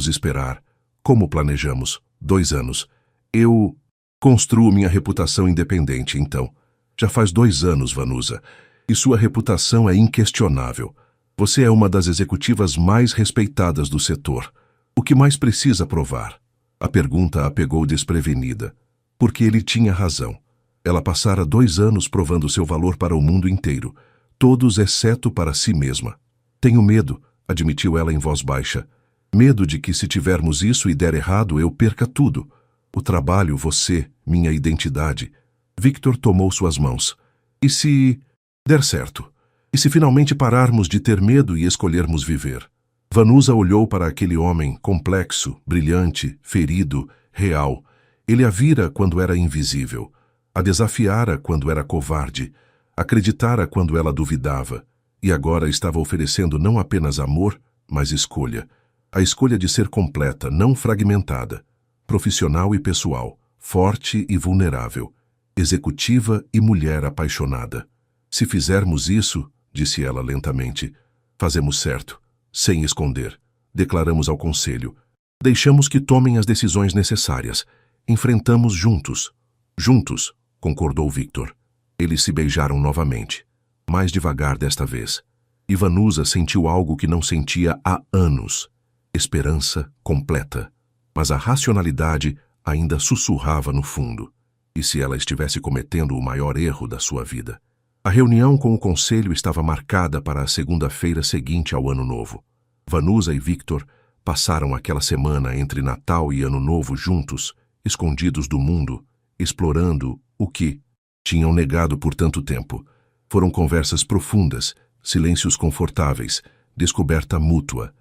S1: esperar. Como planejamos? 2 anos. Eu construo minha reputação independente, então. Já faz 2 anos, Vanusa, e sua reputação é inquestionável. Você é uma das executivas mais respeitadas do setor. O que mais precisa provar? A pergunta a pegou desprevenida, porque ele tinha razão. Ela passara 2 anos provando seu valor para o mundo inteiro, todos exceto para si mesma. Tenho medo, admitiu ela em voz baixa. Medo de que se tivermos isso e der errado, eu perca tudo. O trabalho, você, minha identidade. Victor tomou suas mãos. E se der certo? E se finalmente pararmos de ter medo e escolhermos viver? Vanusa olhou para aquele homem complexo, brilhante, ferido, real. Ele a vira quando era invisível. A desafiara quando era covarde. Acreditara quando ela duvidava. E agora estava oferecendo não apenas amor, mas escolha. A escolha de ser completa, não fragmentada, profissional e pessoal, forte e vulnerável, executiva e mulher apaixonada. Se fizermos isso, disse ela lentamente, fazemos certo, sem esconder. Declaramos ao conselho. Deixamos que tomem as decisões necessárias. Enfrentamos juntos. Juntos, concordou Victor. Eles se beijaram novamente, mais devagar desta vez. E Vanusa sentiu algo que não sentia há anos. Esperança completa, mas a racionalidade ainda sussurrava no fundo. E se ela estivesse cometendo o maior erro da sua vida? A reunião com o conselho estava marcada para a segunda-feira seguinte ao Ano Novo. Vanusa e Victor passaram aquela semana entre Natal e Ano Novo juntos, escondidos do mundo, explorando o que tinham negado por tanto tempo. Foram conversas profundas, silêncios confortáveis, descoberta mútua.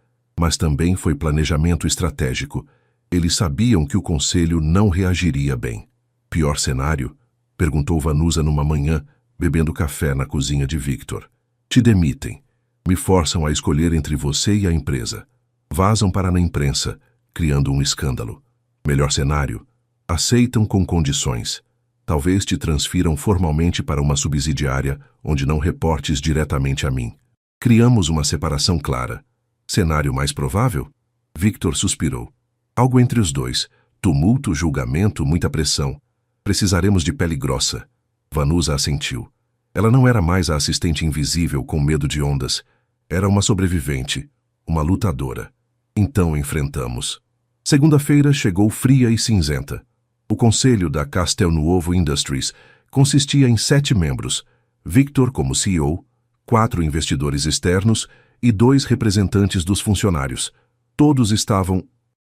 S1: Mas também foi planejamento estratégico. Eles sabiam que o conselho não reagiria bem. Pior cenário? Perguntou Vanusa numa manhã, bebendo café na cozinha de Victor. Te demitem. Me forçam a escolher entre você e a empresa. Vazam para a imprensa, criando um escândalo. Melhor cenário? Aceitam com condições. Talvez te transfiram formalmente para uma subsidiária, onde não reportes diretamente a mim. Criamos uma separação clara. Cenário mais provável? Victor suspirou. Algo entre os dois. Tumulto, julgamento, muita pressão. Precisaremos de pele grossa. Vanusa assentiu. Ela não era mais a assistente invisível com medo de ondas. Era uma sobrevivente, uma lutadora. Então enfrentamos. Segunda-feira chegou fria e cinzenta. O conselho da Castelnuovo Industries consistia em 7 membros. Victor como CEO, 4 investidores externos e 2 representantes dos funcionários. Todos estavam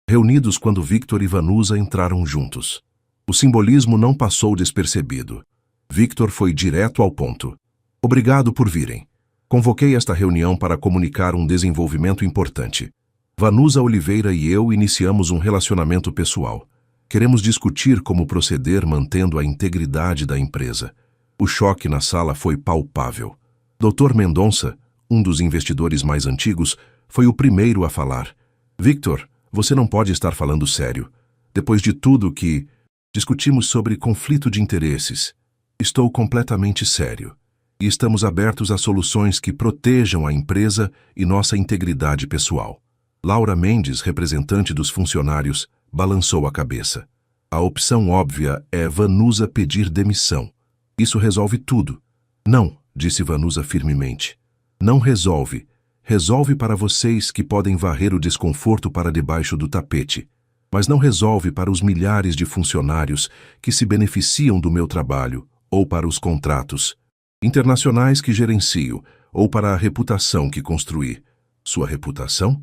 S1: reunidos quando Victor e Vanusa entraram juntos. O simbolismo não passou despercebido. Victor foi direto ao ponto. Obrigado por virem. Convoquei esta reunião para comunicar um desenvolvimento importante. Vanusa Oliveira e eu iniciamos um relacionamento pessoal. Queremos discutir como proceder mantendo a integridade da empresa. O choque na sala foi palpável. Dr. Mendonça, um dos investidores mais antigos, foi o primeiro a falar. Victor, você não pode estar falando sério. Depois de tudo que discutimos sobre conflito de interesses, estou completamente sério. E estamos abertos a soluções que protejam a empresa e nossa integridade pessoal. Laura Mendes, representante dos funcionários, balançou a cabeça. A opção óbvia é Vanusa pedir demissão. Isso resolve tudo. Não, disse Vanusa firmemente. Não resolve. Resolve para vocês que podem varrer o desconforto para debaixo do tapete. Mas não resolve para os milhares de funcionários que se beneficiam do meu trabalho, ou para os contratos internacionais que gerencio, ou para a reputação que construí. Sua reputação?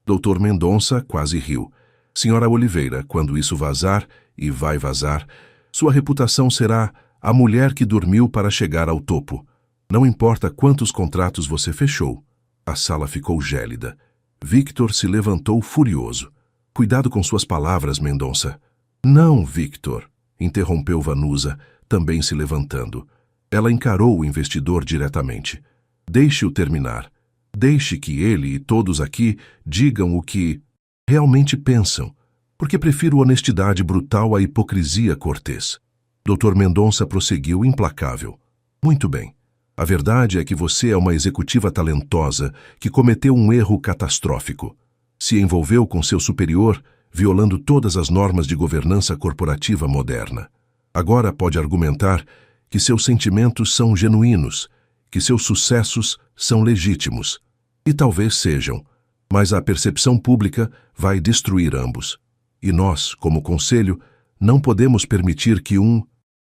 S1: Dr. Mendonça quase riu. Senhora Oliveira, quando isso vazar, e vai vazar, sua reputação será a mulher que dormiu para chegar ao topo. Não importa quantos contratos você fechou. A sala ficou gélida. Victor se levantou furioso. Cuidado com suas palavras, Mendonça. Não, Victor, interrompeu Vanusa, também se levantando. Ela encarou o investidor diretamente. Deixe-o terminar. Deixe que ele e todos aqui digam o que realmente pensam, porque prefiro honestidade brutal à hipocrisia cortês. Dr. Mendonça prosseguiu implacável. Muito bem. A verdade é que você é uma executiva talentosa que cometeu um erro catastrófico. Se envolveu com seu superior, violando todas as normas de governança corporativa moderna. Agora pode argumentar que seus sentimentos são genuínos, que seus sucessos são legítimos. E talvez sejam, mas a percepção pública vai destruir ambos. E nós, como conselho, não podemos permitir que um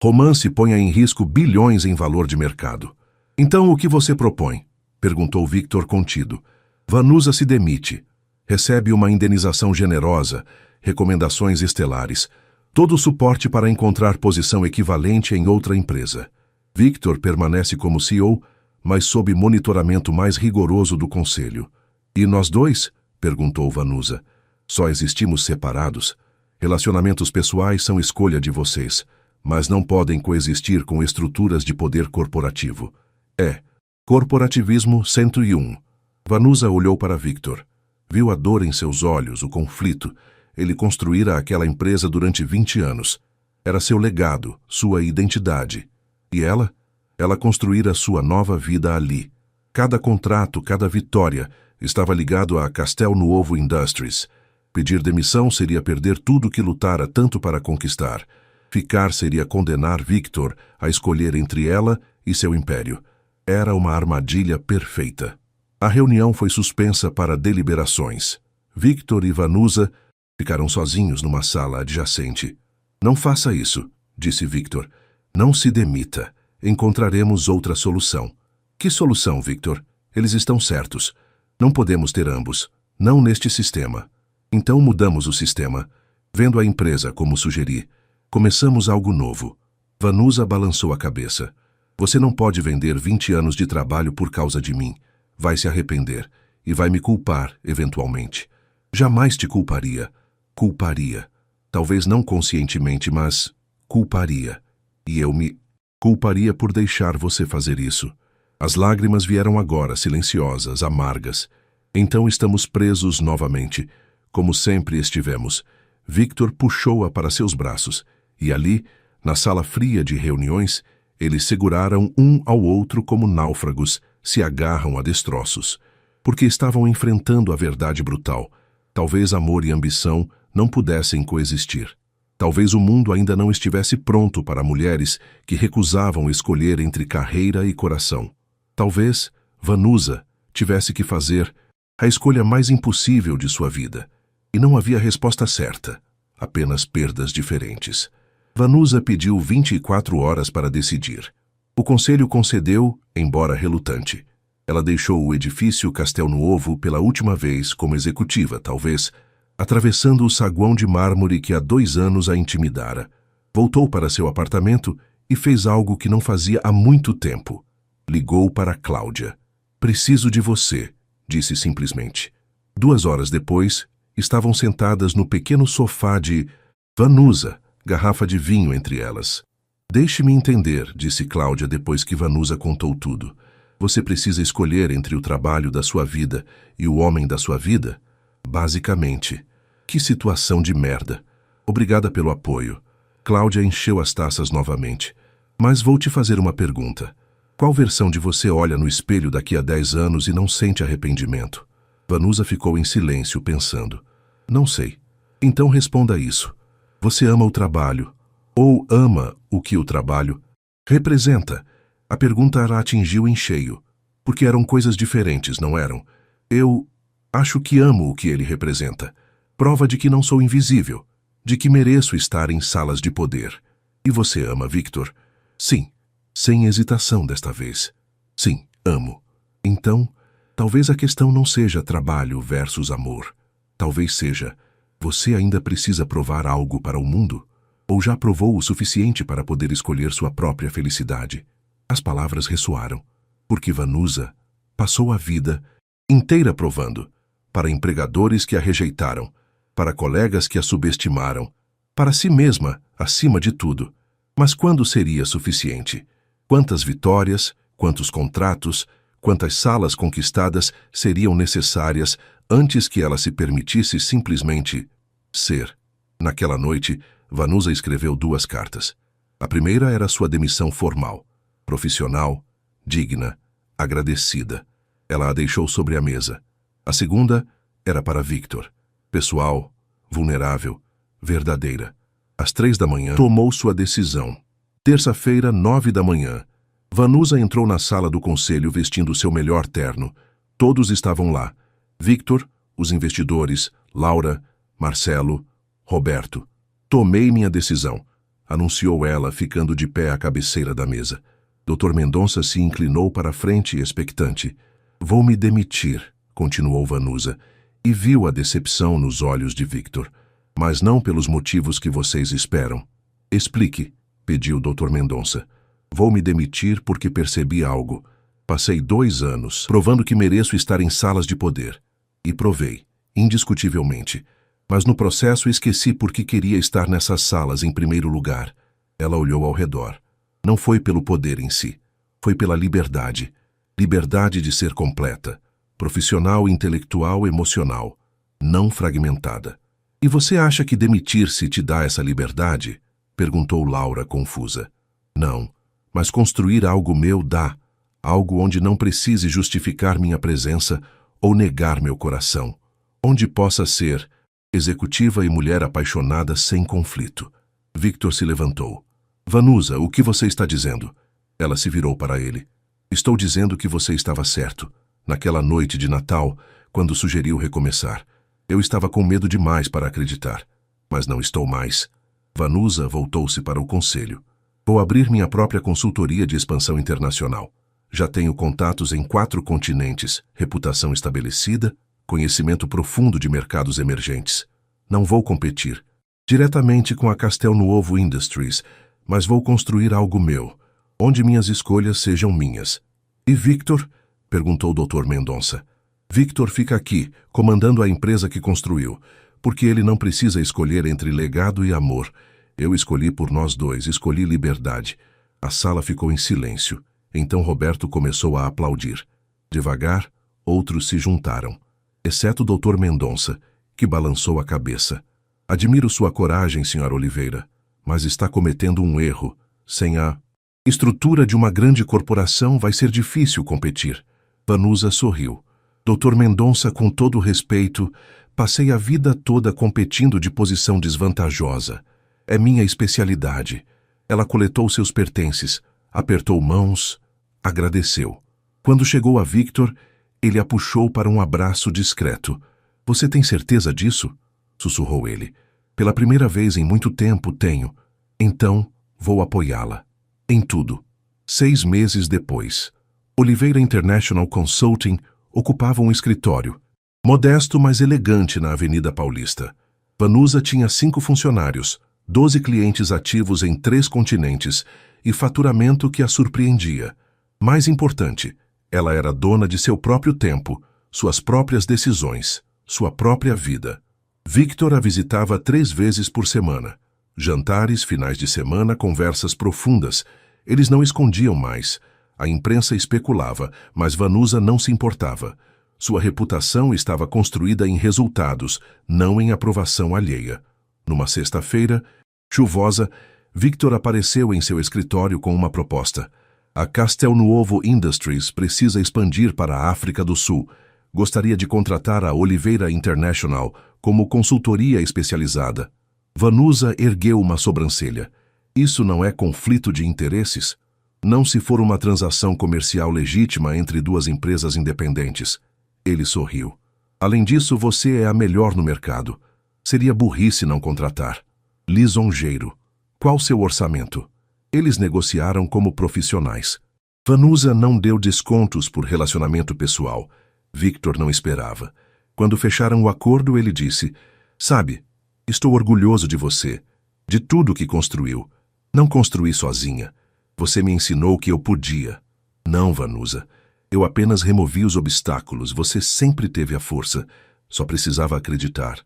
S1: romance ponha em risco bilhões em valor de mercado. Então, o que você propõe? Perguntou Victor contido. Vanusa se demite. Recebe uma indenização generosa, recomendações estelares, todo o suporte para encontrar posição equivalente em outra empresa. Victor permanece como CEO, mas sob monitoramento mais rigoroso do conselho. E nós dois? Perguntou Vanusa. Só existimos separados. Relacionamentos pessoais são escolha de vocês, mas não podem coexistir com estruturas de poder corporativo. Corporativismo 101. Vanusa olhou para Victor. Viu a dor em seus olhos, o conflito. Ele construíra aquela empresa durante 20 anos. Era seu legado, sua identidade. E ela? Ela construíra sua nova vida ali. Cada contrato, cada vitória estava ligado a Castel Nuovo Industries. Pedir demissão seria perder tudo que lutara tanto para conquistar. Ficar seria condenar Victor a escolher entre ela e seu império. Era uma armadilha perfeita. A reunião foi suspensa para deliberações. Victor e Vanusa ficaram sozinhos numa sala adjacente. Não faça isso, disse Victor. Não se demita. Encontraremos outra solução. Que solução, Victor? Eles estão certos. Não podemos ter ambos. Não neste sistema. Então mudamos o sistema. Vendo a empresa como sugeri, começamos algo novo. Vanusa balançou a cabeça. Você não pode vender 20 anos de trabalho por causa de mim. Vai se arrepender e vai me culpar, eventualmente. Jamais te culparia. Culparia. Talvez não conscientemente, mas culparia. E eu me culparia por deixar você fazer isso. As lágrimas vieram agora, silenciosas, amargas. Então estamos presos novamente, como sempre estivemos. Victor puxou-a para seus braços, e ali, na sala fria de reuniões, eles seguraram um ao outro como náufragos se agarram a destroços, porque estavam enfrentando a verdade brutal. Talvez amor e ambição não pudessem coexistir. Talvez o mundo ainda não estivesse pronto para mulheres que recusavam escolher entre carreira e coração. Talvez Vanusa tivesse que fazer a escolha mais impossível de sua vida. E não havia resposta certa, apenas perdas diferentes. Vanusa pediu 24 horas para decidir. O conselho concedeu, embora relutante. Ela deixou o edifício Castel Nuovo pela última vez como executiva, talvez, atravessando o saguão de mármore que há 2 anos a intimidara. Voltou para seu apartamento e fez algo que não fazia há muito tempo. Ligou para Cláudia. Preciso de você, disse simplesmente. 2 horas depois, estavam sentadas no pequeno sofá de Vanusa, garrafa de vinho entre elas. Deixe-me entender, disse Cláudia depois que Vanusa contou tudo. Você precisa escolher entre o trabalho da sua vida e o homem da sua vida? Basicamente. Que situação de merda. Obrigada pelo apoio. Cláudia encheu as taças novamente. Mas vou te fazer uma pergunta. Qual versão de você olha no espelho daqui a 10 anos e não sente arrependimento? Vanusa ficou em silêncio, pensando. Não sei. Então responda isso. Você ama o trabalho, ou ama o que o trabalho representa? A pergunta a atingiu em cheio, porque eram coisas diferentes, não eram? Eu acho que amo o que ele representa. Prova de que não sou invisível, de que mereço estar em salas de poder. E você ama, Victor? Sim, sem hesitação desta vez. Sim, amo. Então, talvez a questão não seja trabalho versus amor. Talvez seja, você ainda precisa provar algo para o mundo? Ou já provou o suficiente para poder escolher sua própria felicidade? As palavras ressoaram, porque Vanusa passou a vida inteira provando, para empregadores que a rejeitaram, para colegas que a subestimaram, para si mesma, acima de tudo. Mas quando seria suficiente? Quantas vitórias, quantos contratos, quantas salas conquistadas seriam necessárias antes que ela se permitisse simplesmente ser? Naquela noite, Vanusa escreveu 2 cartas. A primeira era sua demissão formal, profissional, digna, agradecida. Ela a deixou sobre a mesa. A segunda era para Victor, pessoal, vulnerável, verdadeira. Às 3 da manhã, tomou sua decisão. Terça-feira, 9 da manhã. Vanusa entrou na sala do conselho vestindo seu melhor terno. Todos estavam lá. Victor, os investidores, Laura, Marcelo, Roberto. Tomei minha decisão, anunciou ela, ficando de pé à cabeceira da mesa. Dr. Mendonça se inclinou para a frente, expectante. Vou me demitir, continuou Vanusa, e viu a decepção nos olhos de Victor. Mas não pelos motivos que vocês esperam. Explique, pediu Dr. Mendonça. Vou me demitir porque percebi algo. Passei 2 anos provando que mereço estar em salas de poder. E provei, indiscutivelmente. Mas no processo esqueci por que queria estar nessas salas em primeiro lugar. Ela olhou ao redor. Não foi pelo poder em si. Foi pela liberdade. Liberdade de ser completa. Profissional, intelectual, emocional. Não fragmentada. E você acha que demitir-se te dá essa liberdade? Perguntou Laura, confusa. Não, mas construir algo meu dá. Algo onde não precise justificar minha presença ou negar meu coração. Onde possa ser executiva e mulher apaixonada sem conflito. Victor se levantou. Vanusa, o que você está dizendo? Ela se virou para ele. Estou dizendo que você estava certo. Naquela noite de Natal, quando sugeriu recomeçar. Eu estava com medo demais para acreditar. Mas não estou mais. Vanusa voltou-se para o conselho. Vou abrir minha própria consultoria de expansão internacional. Já tenho contatos em 4 continentes, reputação estabelecida, conhecimento profundo de mercados emergentes. Não vou competir diretamente com a Castel Nuovo Industries, mas vou construir algo meu, onde minhas escolhas sejam minhas. E Victor? Perguntou o Dr. Mendonça. Victor fica aqui, comandando a empresa que construiu, porque ele não precisa escolher entre legado e amor. Eu escolhi por nós dois, escolhi liberdade. A sala ficou em silêncio. Então Roberto começou a aplaudir. Devagar, outros se juntaram, exceto o Dr. Mendonça, que balançou a cabeça. Admiro sua coragem, Sra. Oliveira, mas está cometendo um erro. Sem a estrutura de uma grande corporação vai ser difícil competir. Vanusa sorriu. Dr. Mendonça, com todo respeito, passei a vida toda competindo de posição desvantajosa. É minha especialidade. Ela coletou seus pertences, apertou mãos, agradeceu. Quando chegou a Victor, ele a puxou para um abraço discreto. Você tem certeza disso? Sussurrou ele. Pela primeira vez em muito tempo tenho. Então, vou apoiá-la. Em tudo. 6 meses depois, Oliveira International Consulting ocupava um escritório, modesto mas elegante na Avenida Paulista. Vanusa tinha 5 funcionários, 12 clientes ativos em 3 continentes e faturamento que a surpreendia. Mais importante, ela era dona de seu próprio tempo, suas próprias decisões, sua própria vida. Victor a visitava 3 vezes por semana. Jantares, finais de semana, conversas profundas. Eles não escondiam mais. A imprensa especulava, mas Vanusa não se importava. Sua reputação estava construída em resultados, não em aprovação alheia. Numa sexta-feira, chuvosa, Victor apareceu em seu escritório com uma proposta. A Castelnuovo Industries precisa expandir para a África do Sul. Gostaria de contratar a Oliveira International como consultoria especializada. Vanusa ergueu uma sobrancelha. Isso não é conflito de interesses? Não se for uma transação comercial legítima entre duas empresas independentes. Ele sorriu. Além disso, você é a melhor no mercado. Seria burrice não contratar. Lisonjeiro. Qual seu orçamento? Eles negociaram como profissionais. Vanusa não deu descontos por relacionamento pessoal. Victor não esperava. Quando fecharam o acordo, ele disse: "Sabe, estou orgulhoso de você, de tudo que construiu. Não construí sozinha. Você me ensinou que eu podia." "Não, Vanusa. Eu apenas removi os obstáculos. Você sempre teve a força. Só precisava acreditar."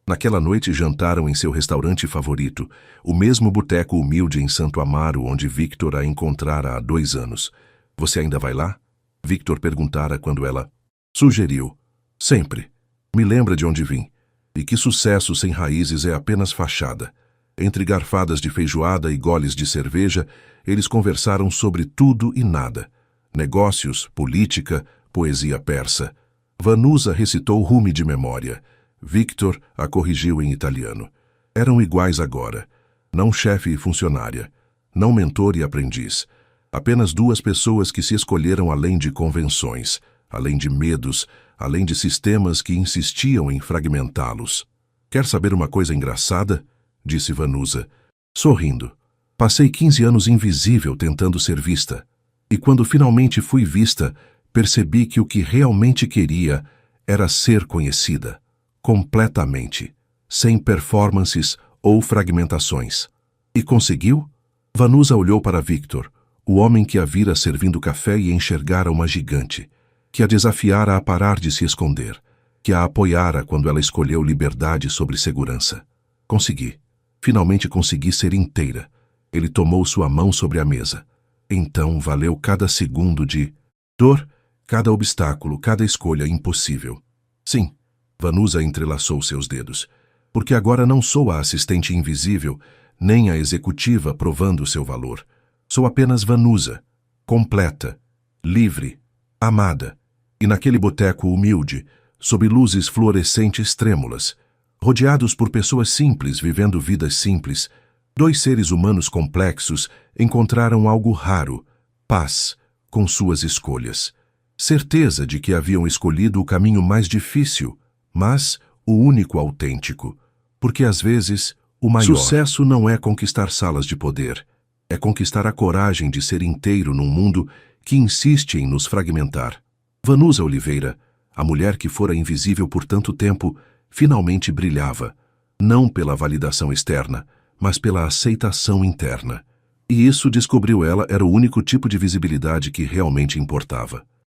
S1: Naquela noite jantaram em seu restaurante favorito, o mesmo boteco humilde em Santo Amaro onde Victor a encontrara há 2 anos. "Você ainda vai lá?" Victor perguntara quando ela sugeriu. "Sempre. Me lembra de onde vim. E que sucesso sem raízes é apenas fachada." Entre garfadas de feijoada e goles de cerveja, eles conversaram sobre tudo e nada. Negócios, política, poesia persa. Vanusa recitou Rumi de memória. Victor a corrigiu em italiano. Eram iguais agora. Não chefe e funcionária. Não mentor e aprendiz. Apenas 2 pessoas que se escolheram além de convenções, além de medos, além de sistemas que insistiam em fragmentá-los. "Quer saber uma coisa engraçada?" disse Vanusa, sorrindo. "Passei 15 anos invisível tentando ser vista. E quando finalmente fui vista, percebi que o que realmente queria era ser conhecida. Completamente, sem performances ou fragmentações." "E conseguiu?" Vanusa olhou para Victor, o homem que a vira servindo café e enxergara uma gigante, que a desafiara a parar de se esconder, que a apoiara quando ela escolheu liberdade sobre segurança. "Consegui. Finalmente consegui ser inteira." Ele tomou sua mão sobre a mesa. "Então valeu cada segundo de dor, cada obstáculo, cada escolha impossível." "Sim." Vanusa entrelaçou seus dedos. "Porque agora não sou a assistente invisível, nem a executiva provando seu valor. Sou apenas Vanusa, completa, livre, amada." E naquele boteco humilde, sob luzes fluorescentes trêmulas, rodeados por pessoas simples vivendo vidas simples, 2 seres humanos complexos encontraram algo raro: paz com suas escolhas. Certeza de que haviam escolhido o caminho mais difícil, mas o único autêntico. Porque às vezes, o maior sucesso não é conquistar salas de poder, é conquistar a coragem de ser inteiro num mundo que insiste em nos fragmentar. Vanusa Oliveira, a mulher que fora invisível por tanto tempo, finalmente brilhava, não pela validação externa, mas pela aceitação interna. E isso, descobriu ela, era o único tipo de visibilidade que realmente importava.